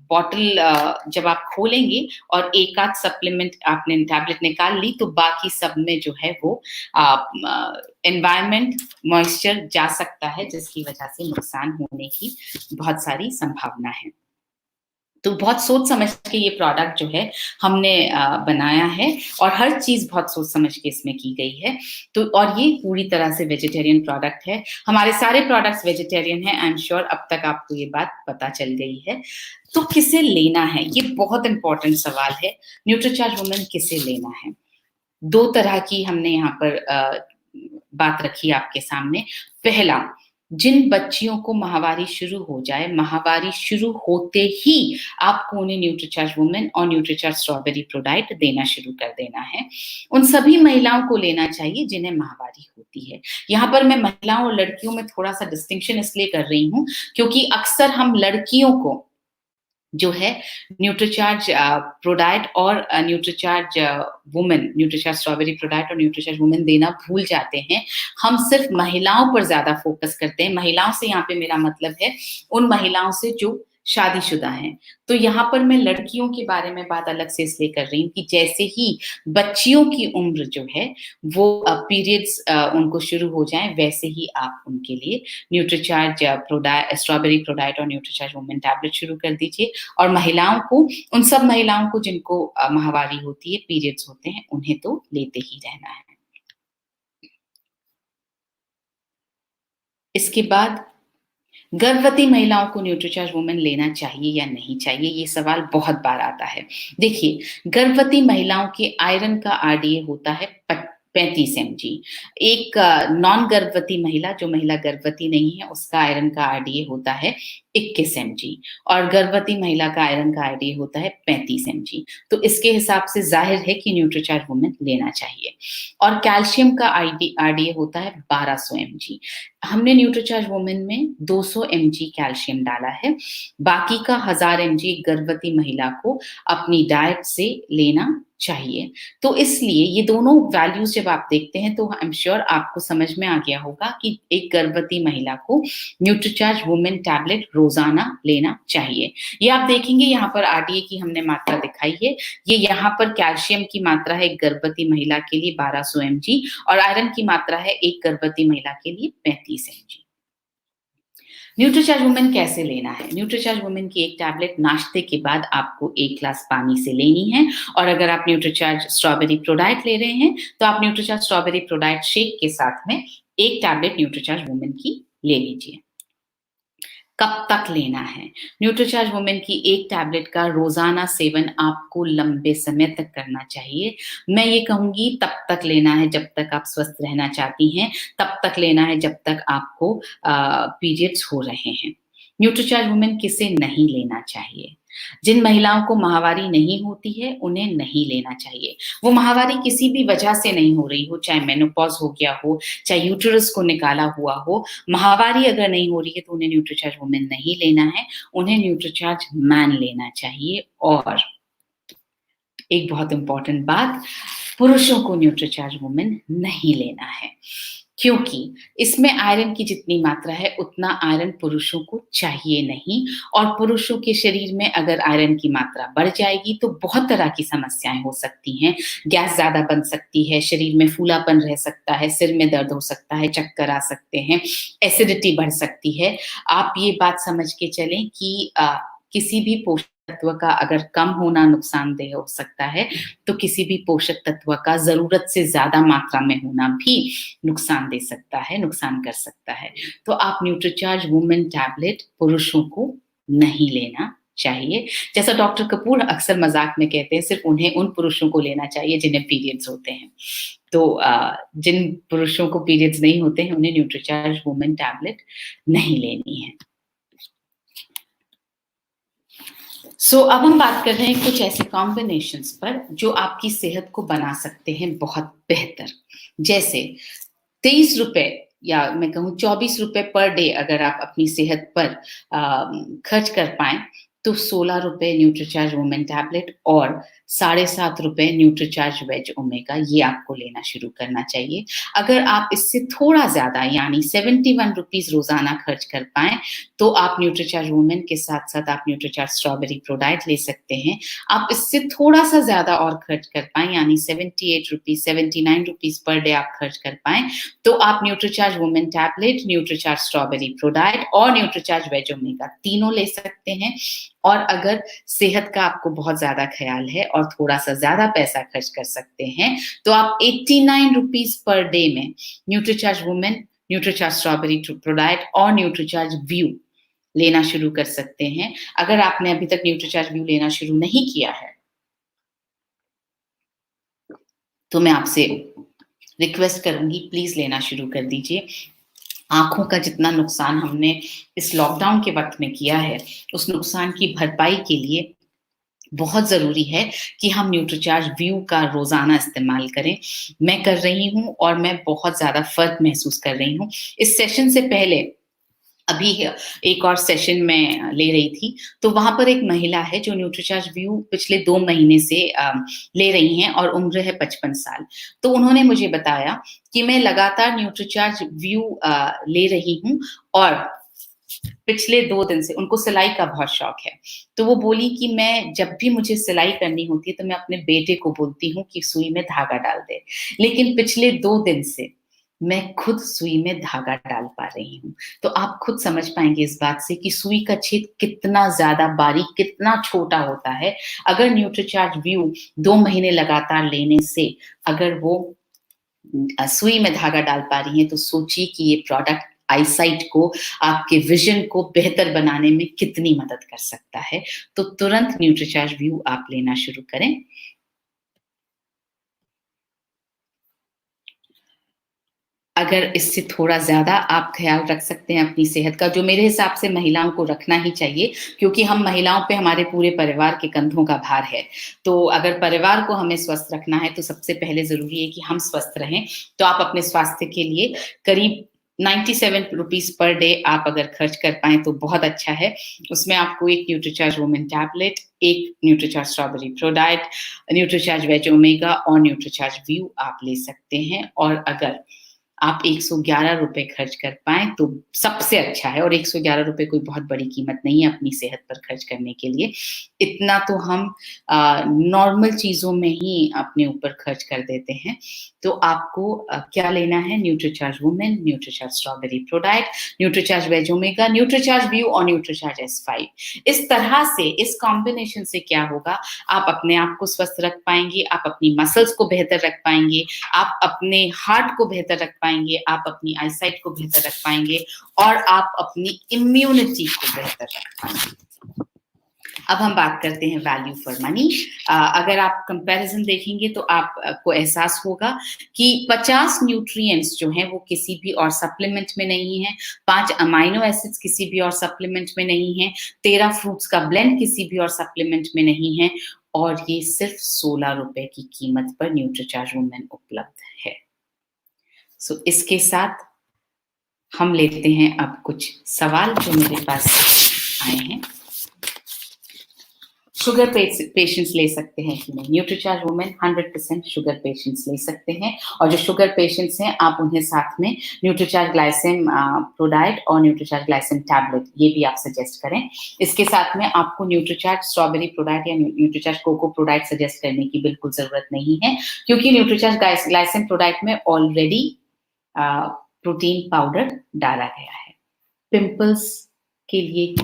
बॉटल जब आप खोलेंगे और एक आध सप्लीमेंट आपने टैबलेट निकाल ली, तो बाकी सब में जो है वो एनवायरनमेंट, मॉइस्चर जा सकता है, जिसकी वजह से नुकसान होने की बहुत सारी संभावना है। तो बहुत सोच समझ के ये प्रोडक्ट जो है हमने बनाया है, और हर चीज़ बहुत सोच समझ के इसमें की गई है। तो और ये पूरी तरह से वेजिटेरियन प्रोडक्ट है। हमारे सारे प्रोडक्ट्स वेजिटेरियन हैं, आई एम श्योर अब तक आपको ये बात पता चल गई है। तो किसे लेना है? ये बहुत इम्पोर्टेंट सवाल है। न्यूट्रीचार्ज वुमेन किसे लेना है? 2 तरह की हमने यहाँ पर बात रखी आपके सामने। पहला, जिन बच्चियों को माहवारी शुरू हो जाए, माहवारी शुरू होते ही आपको उन्हें न्यूट्रीचार्ज वुमेन और न्यूट्रीचार्ज स्ट्रॉबेरी प्रोडाक्ट देना शुरू कर देना है। उन सभी महिलाओं को लेना चाहिए जिन्हें माहवारी होती है। यहाँ पर मैं महिलाओं और लड़कियों में थोड़ा-सा डिस्टिंक्शन इसलिए कर रही हूँ, क्योंकि अक्सर हम लड़कियों को जो है न्यूट्रीचार्ज प्रोडाक्ट और Nutricharge women, Nutricharge strawberry product और न्यूट्रीचार्ज वुमेन देना भूल जाते हैं। हम सिर्फ महिलाओं पर ज़्यादा फ़ोकस करते हैं। महिलाओं से यहाँ पे मेरा मतलब है उन महिलाओं से जो शादीशुदा हैं। तो यहाँ पर मैं लड़कियों के बारे में बात अलग से इसलिए कर रही हूँ कि जैसे ही बच्चियों की उम्र जो है वो पीरियड्स उनको शुरू हो जाएँ, वैसे ही आप उनके लिए न्यूट्रीचार्ज स्ट्रॉबेरी प्रोडाक्ट और न्यूट्रीचार्ज वुमेन टैबलेट शुरू कर दीजिए। और महिलाओं को, उन सब महिलाओं को जिनको माहवारी होती है, पीरियड्स होते हैं, उन्हें तो लेते ही रहना है। इसके बाद गर्भवती महिलाओं को न्यूट्रीचार्ज वुमेन लेना चाहिए या नहीं चाहिए, ये सवाल बहुत बार आता है। देखिए, गर्भवती महिलाओं के आयरन का आरडीए होता है 35 mg। एक नॉन गर्भवती महिला, जो महिला गर्भवती नहीं है, उसका आयरन का आरडीए होता है 21 mg और गर्भवती महिला का आयरन का आरडीए होता है 35 mg। तो इसके हिसाब से ज़ाहिर है कि न्यूट्रीचार्ज वुमेन लेना चाहिए। और कैल्शियम का आरडीए होता है 1200 mg। हमने न्यूट्रीचार्ज वुमेन में 200 mg कैल्शियम डाला है, बाकी का 1000 mg गर्भवती महिला को अपनी डाइट से लेना चाहिए। तो इसलिए ये दोनों वैल्यूज़ जब आप देखते हैं तो आई एम श्योर आपको समझ में आ गया होगा कि एक गर्भवती महिला को न्यूट्रीचार्ज वुमेन टैबलेट रोज़ाना लेना चाहिए। ये आप देखेंगे यहाँ पर आरडीए की हमने मात्रा दिखाई है, ये यहाँ पर कैल्शियम की मात्रा है एक गर्भवती महिला के लिए 1200 mg और आयरन की मात्रा है एक गर्भवती महिला के लिए 35 mg। न्यूट्रीचार्ज वुमेन कैसे लेना है? न्यूट्रीचार्ज वुमेन की एक टैबलेट नाश्ते के बाद आपको 1 ग्लास पानी से लेनी है और अगर आप न्यूट्रीचार्ज स्ट्रॉबेरी प्रोडाक्ट ले रहे हैं, तो आप न्यूट्रीचार्ज स्ट्रॉबेरी प्रोडाक्ट शेक के साथ में 1 टैबलेट न्यूट्रीचार्ज वुमेन की ले लीजिए। कब तक लेना है? न्यूट्रीचार्ज वुमेन की एक टैबलेट का रोज़ाना सेवन आपको लंबे समय तक करना चाहिए। मैं ये कहूँगी तब तक लेना है जब तक आप स्वस्थ रहना चाहती हैं, तब तक लेना है जब तक आपको पीरियड्स हो रहे हैं। न्यूट्रीचार्ज वुमेन किसे नहीं लेना चाहिए? जिन महिलाओं को माहवारी नहीं होती है, उन्हें नहीं लेना चाहिए। वो माहवारी किसी भी वजह से नहीं हो रही हो, चाहे मेनोपॉज़ हो गया हो, चाहे यूटेरस को निकाला हुआ हो, माहवारी अगर नहीं हो रही है तो उन्हें न्यूट्रीचार्ज वुमेन नहीं लेना है, उन्हें न्यूट्रीचार्ज मैन लेना चाहिए। और एक बहुत इम्पोर्टेंट बात, पुरुषों को न्यूट्रीचार्ज वुमेन नहीं लेना है, क्योंकि इसमें आयरन की जितनी मात्रा है उतना आयरन पुरुषों को चाहिए नहीं और पुरुषों के शरीर में अगर आयरन की मात्रा बढ़ जाएगी तो बहुत तरह की समस्याएँ हो सकती हैं। गैस ज़्यादा बन सकती है, शरीर में फूलापन रह सकता है, सिर में दर्द हो सकता है, चक्कर आ सकते हैं, एसिडिटी बढ़ सकती है। आप ये बात समझ के चलें कि किसी भी पोषक तत्व का अगर कम होना नुकसानदेह हो सकता है, तो किसी भी पोषक तत्व का ज़रूरत से ज़्यादा मात्रा में होना भी नुकसान दे सकता है, नुकसान कर सकता है। तो आप न्यूट्रीचार्ज वुमेन टैबलेट पुरुषों को नहीं लेना चाहिए। जैसा डॉक्टर कपूर अक्सर मज़ाक में कहते हैं, सिर्फ़ उन्हें उन पुरुषों को लेना चाहिए जिन्हें पीरियड्स होते हैं। तो जिन पुरुषों को पीरियड्स नहीं होते हैं, उन्हें न्यूट्रीचार्ज वुमेन टैबलेट नहीं लेनी है। अब हम बात कर रहे हैं कुछ ऐसे कॉम्बिनेशंस पर जो आपकी सेहत को बना सकते हैं बहुत बेहतर। जैसे 23 रुपए या मैं कहूँ 24 रुपए पर डे अगर आप अपनी सेहत पर खर्च कर पाएँ, तो 16 रुपए न्यूट्रीचार्ज वुमेन टैबलेट और 7.5 रुपए न्यूट्रीचार्ज वेज ओमेगा, ये आपको लेना शुरू करना चाहिए। अगर आप इससे थोड़ा ज़्यादा यानी 71 रुपीज़ रोज़ाना खर्च कर पाएँ, तो आप न्यूट्रीचार्ज वुमेन के साथ-साथ आप न्यूट्रीचार्ज स्ट्रॉबेरी प्रोडाक्ट ले सकते हैं। आप इससे थोड़ा-सा ज़्यादा और खर्च कर पाएँ यानी 78 रुपीज़, 79 रुपीज़ पर डे आप खर्च कर पाएँ, तो आप Nutricharge women tablet, Nutricharge strawberry product और न्यूट्रीचार्ज वेज ओमेगा तीनों ले सकते हैं। और अगर सेहत का आपको बहुत ज़्यादा ख़्याल है और थोड़ा-सा ज़्यादा पैसा खर्च कर सकते हैं, तो आप 89 रुपीज़ पर डे में Nutricharge women, Nutricharge strawberry product और न्यूट्रीचार्ज व्यू लेना शुरू कर सकते हैं। अगर आपने अभी तक न्यूट्रीचार्ज व्यू लेना शुरू नहीं किया है, तो मैं आपसे रिक्वेस्ट करूँगी प्लीज़ लेना शुरू कर दीजिए। आँखों का जितना नुकसान हमने इस लॉकडाउन के वक़्त में किया है, उस नुकसान की भरपाई के लिए बहुत ज़रूरी है कि हम न्यूट्रीचार्ज व्यू का रोज़ाना इस्तेमाल करें। मैं कर रही हूँ और मैं बहुत ज़्यादा फ़र्क महसूस कर रही हूँ। इस सेशन से पहले अभी एक और सेशन मैं ले रही थी, तो वहाँ पर एक महिला है जो न्यूट्रीचार्ज व्यू पिछले 2 महीने से ले रही हैं और उम्र है 55 साल। तो उन्होंने मुझे बताया कि मैं लगातार न्यूट्रीचार्ज व्यू ले रही हूँ और पिछले 2 दिन से उनको सिलाई का बहुत शौक है। तो वो बोली कि मैं जब भी मुझे सिलाई करनी होती है, तो मैं अपने बेटे को बोलती हूँ कि सुई में धागा डाल दे। लेकिन पिछले 2 दिन से मैं खुद सुई में धागा डाल पा रही हूँ। तो आप खुद समझ पाएँगे इस बात से कि सुई का छेद कितना ज़्यादा बारीक, कितना छोटा होता है। अगर न्यूट्रीचार्ज व्यू 2 महीने लगातार लेने से अगर वो सुई में धागा डाल पा रही हैं, तो सोचिए कि ये प्रोडक्ट आईसाइट को, आपके विज़न को बेहतर बनाने में कितनी मदद कर सकता है। तो तुरंत न्यूट्रीचार्ज व्यू आप लेना शुरू करें। अगर इससे थोड़ा ज़्यादा आप ख़्याल रख सकते हैं अपनी सेहत का, जो मेरे हिसाब से महिलाओं को रखना ही चाहिए, क्योंकि हम महिलाओं पे हमारे पूरे परिवार के कंधों का भार है। तो अगर परिवार को हमें स्वस्थ रखना है, तो सबसे पहले ज़रूरी है कि हम स्वस्थ रहें। तो आप अपने स्वास्थ्य के लिए करीब 97 रुपीज़ पर डे आप अगर खर्च कर पाएँ तो बहुत अच्छा है। उसमें आपको एक न्यूट्रीचार्ज वुमेन टैबलेट, एक Nutricharge strawberry pro diet, Nutricharge veg omega और न्यूट्रीचार्ज व्यू आप ले सकते हैं। और अगर आप ₹111 खर्च कर पाएँ तो सबसे अच्छा है, और ₹111 कोई बहुत बड़ी कीमत नहीं है अपनी सेहत पर खर्च करने के लिए। इतना तो हम नॉर्मल चीज़ों में ही अपने ऊपर खर्च कर देते हैं। तो आपको क्या लेना है? Nutricharge women, Nutricharge strawberry pro diet, Nutricharge veg omega, Nutricharge view और न्यूट्रीचार्ज S5। इस तरह से, इस कॉम्बिनेशन से क्या होगा, आप अपने आप को स्वस्थ रख पाएँगे, आप अपनी मसल्स को बेहतर रख पाएँगे, आप अपने हार्ट को बेहतर रख पाएँगे, आप अपनी आईसाइट को बेहतर रख पाएँगे और आप अपनी इम्यूनिटी को बेहतर रख पाएँगे। अब हम बात करते हैं वैल्यू फॉर मनी। अगर आप कंपैरिज़न देखेंगे तो आपको एहसास होगा कि 50 न्यूट्रिएंट्स जो हैं वो किसी भी और सप्लीमेंट में नहीं हैं, 5 अमाइनो एसिड्स किसी भी और सप्लीमेंट में नहीं हैं, 13 फ्रूट्स का ब्लेंड किसी भी और सप्लीमेंट में नहीं है, और ये सिर्फ़ ₹16 की कीमत पर न्यूट्रीचार्ज वुमेन उपलब्ध है। सो इसके साथ हम लेते हैं अब कुछ सवाल जो मेरे पास आए हैं। शुगर पेशेंट्स ले सकते हैं कि नहीं? न्यूट्रीचार्ज वुमेन 100% शुगर पेशेंट्स ले सकते हैं, और जो शुगर पेशेंट्स हैं आप उन्हें साथ में न्यूट्रीचार्ज ग्लाइसेम प्रो डाइट और न्यूट्रीचार्ज ग्लाइसेम टैबलेट ये भी आप सजेस्ट करें। इसके साथ में आपको न्यूट्रीचार्ज स्ट्रॉबेरी प्रो डाइट या Nutricharge cocoa pro diet suggest करने की बिल्कुल ज़रूरत नहीं है, क्योंकि न्यूट्रीचार्ज ग्लाइसेम प्रो डाइट में ऑलरेडी प्रोटीन पाउडर डाला गया है। पिंपल्स के लिए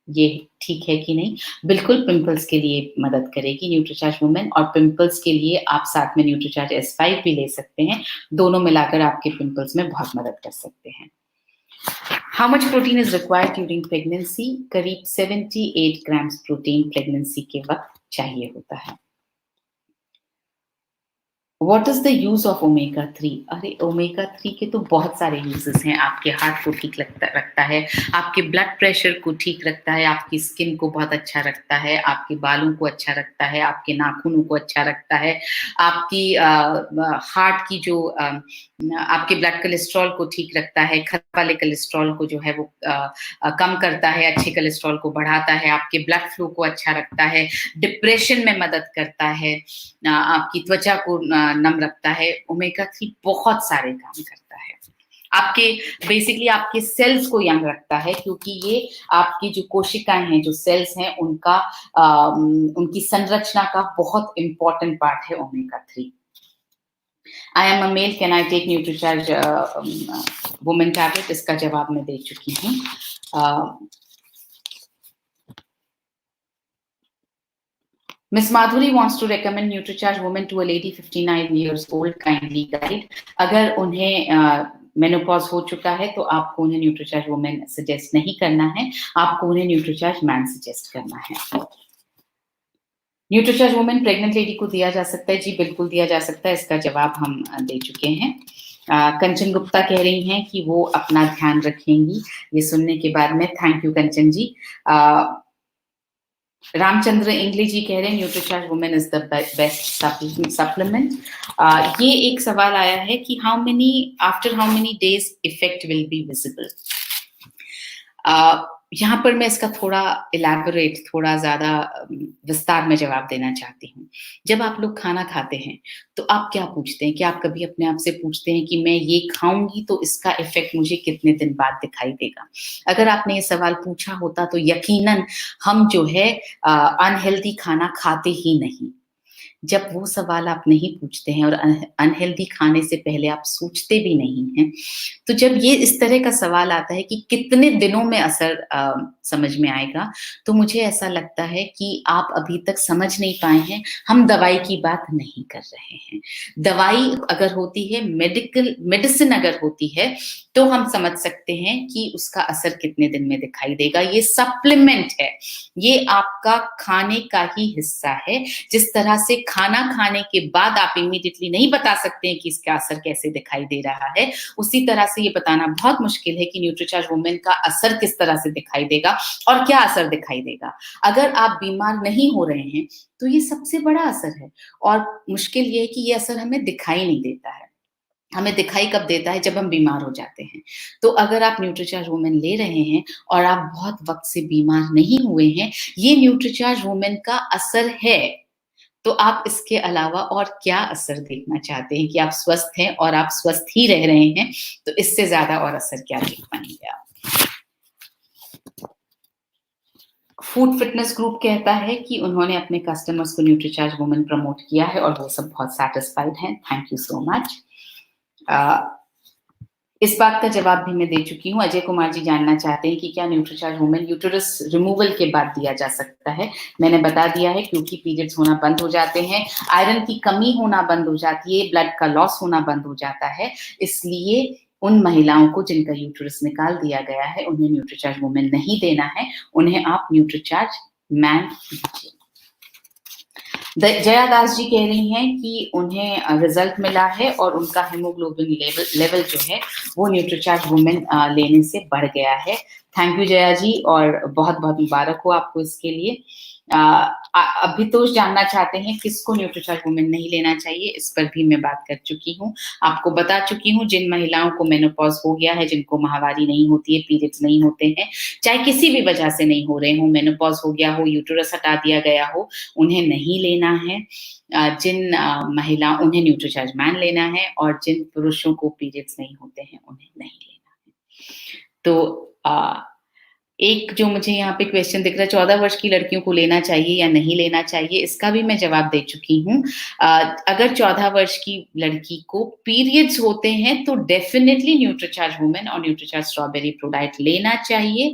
ये ठीक है कि नहीं? बिल्कुल पिंपल्स के लिए मदद करेगी न्यूट्रीचार्ज वुमेन, और पिंपल्स के लिए आप साथ में न्यूट्रीचार्ज S5 भी ले सकते हैं। दोनों मिलाकर आपके पिंपल्स में बहुत मदद कर सकते हैं। How much protein is required during pregnancy? करीब 78 ग्राम्स प्रोटीन प्रेगनेंसी के वक़्त चाहिए होता है। What is the use of omega 3? अरे ओमेगा 3 के तो बहुत सारे यूज़ेस हैं। आपके हार्ट को ठीक रखता है, आपके ब्लड प्रेशर को ठीक रखता है, आपकी स्किन को बहुत अच्छा रखता है, आपके बालों को अच्छा रखता है, आपके नाखूनों को अच्छा रखता है, आपकी हार्ट की जो आपके ब्लड कोलेस्ट्रॉल को ठीक रखता है, खराब वाले कोलेस्ट्रॉल को जो है वो कम करता है, अच्छे कोलेस्ट्रॉल को बढ़ाता है, आपके ब्लड फ्लो को अच्छा रखता है, डिप्रेशन में मदद करता है, आपकी त्वचा को नम रखता है। ओमेगा 3 बहुत सारे काम करता है। आपके बेसिकली आपके सेल्स को यंग रखता है, क्योंकि ये आपकी जो कोशिकाएं हैं, जो सेल्स हैं, उनकी संरचना का बहुत इंपॉर्टेंट पार्ट है omega 3। I am a male, can I take Nutricharge women tablet? इसका जवाब मैं दे चुकी हूँ। Miss Madhuri wants to recommend NutriCharge Women to a lady 59 years old. Kindly guide. अगर उन्हें मेनोपॉज हो चुका है तो आपको उन्हें न्यूट्रीचार्ज वुमेन सजेस्ट नहीं करना है, आपको उन्हें न्यूट्रीचार्ज मैन सजेस्ट करना है। न्यूट्रीचार्ज वुमेन प्रेग्नेंट लेडी को दिया जा सकता है? जी बिल्कुल दिया जा सकता है, इसका जवाब हम दे चुके हैं। कंचन गुप्ता कह रही हैं कि वो अपना ध्यान रखेंगी। ये सुनने के बाद में थैंक यू कंचन जी। रामचंद्र इंगले जी कह रहे हैं Nutricharge women is the best supplement. ये एक सवाल आया है कि after how many days effect will be visible. यहाँ पर मैं इसका थोड़ा ज्यादा विस्तार में जवाब देना चाहती हूँ। जब आप लोग खाना खाते हैं तो आप क्या पूछते हैं कि आप कभी अपने आप से पूछते हैं कि मैं ये खाऊंगी तो इसका इफेक्ट मुझे कितने दिन बाद दिखाई देगा? अगर आपने ये सवाल पूछा होता तो यकीनन हम जो है अनहेल्दी खाना खाते ही नहीं। जब वो सवाल आप नहीं पूछते हैं और अनहेल्दी खाने से पहले आप सोचते भी नहीं हैं, तो जब ये इस तरह का सवाल आता है कि कितने दिनों में असर समझ में आएगा, तो मुझे ऐसा लगता है कि आप अभी तक समझ नहीं पाए हैं, हम दवाई की बात नहीं कर रहे हैं। दवाई अगर होती है, मेडिसिन अगर होती है, तो हम समझ सकते हैं कि उसका असर कितने दिन में दिखाई देगा। ये सप्लीमेंट है, ये आपका खाने का ही हिस्सा है। जिस तरह से खाना खाने के बाद आप इमीडिएटली नहीं बता सकते हैं कि इसका असर कैसे दिखाई दे रहा है, उसी तरह से ये बताना बहुत मुश्किल है कि न्यूट्रीचार्ज वुमेन का असर किस तरह से दिखाई देगा और क्या असर दिखाई देगा। अगर आप बीमार नहीं हो रहे हैं तो ये सबसे बड़ा असर है, और मुश्किल ये है कि ये असर हमें दिखाई नहीं देता है। हमें दिखाई कब देता है? जब हम बीमार हो जाते हैं। तो अगर आप न्यूट्रीचार्ज वुमेन ले रहे हैं और आप बहुत वक्त से बीमार नहीं हुए हैं, ये न्यूट्रीचार्ज वुमेन का असर है। तो आप इसके अलावा और क्या असर देखना चाहते हैं कि आप स्वस्थ हैं और आप स्वस्थ ही रह रहे हैं, तो इससे ज्यादा और असर क्या देख पाएंगे आप? फूड फिटनेस ग्रुप कहता है कि उन्होंने अपने कस्टमर्स को न्यूट्रीचार्ज वुमेन प्रमोट किया है और वो सब बहुत सैटिस्फाइड हैं। Thank you so much. इस बात का जवाब भी मैं दे चुकी हूँ। अजय कुमार जी जानना चाहते हैं कि क्या न्यूट्रीचार्ज वुमेन यूटेरस रिमूवल के बाद दिया जा सकता है? मैंने बता दिया है, क्योंकि पीरियड्स होना बंद हो जाते हैं, आयरन की कमी होना बंद हो जाती है, ब्लड का लॉस होना बंद हो जाता है, इसलिए उन महिलाओं को जिनका यूटेरस निकाल दिया गया है उन्हें न्यूट्रीचार्ज वुमेन नहीं देना है, उन्हें आप न्यूट्रीचार्ज मैन दीजिए। जया दास जी कह रही हैं कि उन्हें रिजल्ट मिला है और उनका हेमोग्लोबिन लेवल जो है वो न्यूट्रीचार्ज वुमेन लेने से बढ़ गया है। थैंक यू जया जी, और बहुत बहुत मुबारक हो आपको इसके लिए। अभी तो जानना चाहते हैं किसको न्यूट्रीचार्ज वुमेन नहीं लेना चाहिए, इस पर भी मैं बात कर चुकी हूँ, आपको बता चुकी हूँ। जिन महिलाओं को मेनोपॉज हो गया है, जिनको माहवारी नहीं होती है, पीरियड्स नहीं होते हैं, चाहे किसी भी वजह से नहीं हो रहे हो, मेनोपॉज हो गया हो, यूटेरस हटा दिया गया हो, उन्हें नहीं लेना है। जिन महिला उन्हें न्यूट्रीचार्ज मैन लेना है, और जिन पुरुषों को पीरियड्स नहीं होते हैं उन्हें नहीं लेना है। तो एक जो मुझे यहाँ पे क्वेश्चन दिख रहा है, 14 वर्ष की लड़कियों को लेना चाहिए या नहीं लेना चाहिए, इसका भी मैं जवाब दे चुकी हूँ। अगर 14 वर्ष की लड़की को पीरियड्स होते हैं तो डेफिनेटली न्यूट्रीचार्ज वुमेन और न्यूट्रीचार्ज स्ट्रॉबेरी प्रोडाइट लेना चाहिए।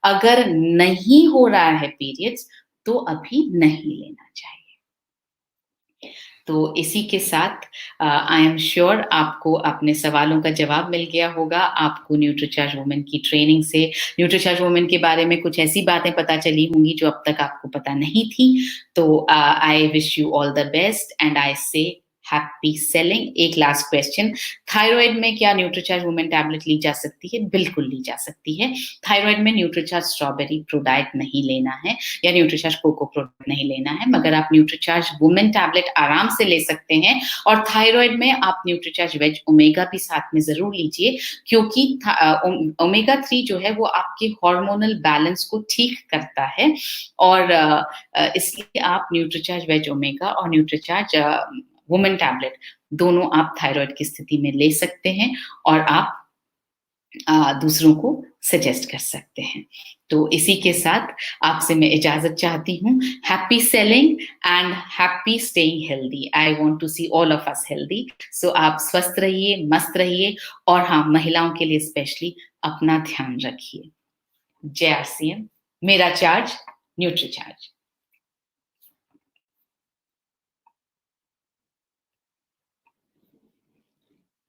अगर नहीं हो रहा है पीरियड्स तो अभी नहीं लेना चाहिए। तो इसी के साथ आई एम श्योर आपको अपने सवालों का जवाब मिल गया होगा। आपको न्यूट्रीचार्ज वुमेन की ट्रेनिंग से न्यूट्रीचार्ज वुमेन के बारे में कुछ ऐसी बातें पता चली होंगी जो अब तक आपको पता नहीं थी। तो I wish you all the best and I से हैप्पी सेलिंग। एक लास्ट क्वेश्चन, थायराइड में क्या न्यूट्रीचार्ज वुमेन टैबलेट ली जा सकती है? बिल्कुल ली जा सकती है। थायराइड में न्यूट्रीचार्ज स्ट्रॉबेरी प्रोडाइट नहीं लेना है या न्यूट्रीचार्ज कोको प्रोडाइट नहीं लेना है, मगर आप न्यूट्रीचार्ज वुमेन टैबलेट आराम से ले सकते हैं। और थायराइड में आप न्यूट्रीचार्ज वेज ओमेगा भी साथ में जरूर लीजिए, क्योंकि ओमेगा 3 जो है वो आपके हार्मोनल बैलेंस को ठीक करता है, और इसलिए आप न्यूट्रीचार्ज वेज ओमेगा और न्यूट्रीचार्ज वुमेन टैबलेट दोनों आप थायराइड की स्थिति में ले सकते हैं, और आप दूसरों को सजेस्ट कर सकते हैं। तो इसी के साथ आपसे मैं इजाजत चाहती हूँ। Happy sailing and happy staying healthy. I want to see all of us healthy. So आप स्वस्थ रहिए, मस्त रहिए, और हाँ, महिलाओं के लिए स्पेशली अपना ध्यान रखिए। जय RCM, मेरा चार्ज न्यूट्रीचार्ज।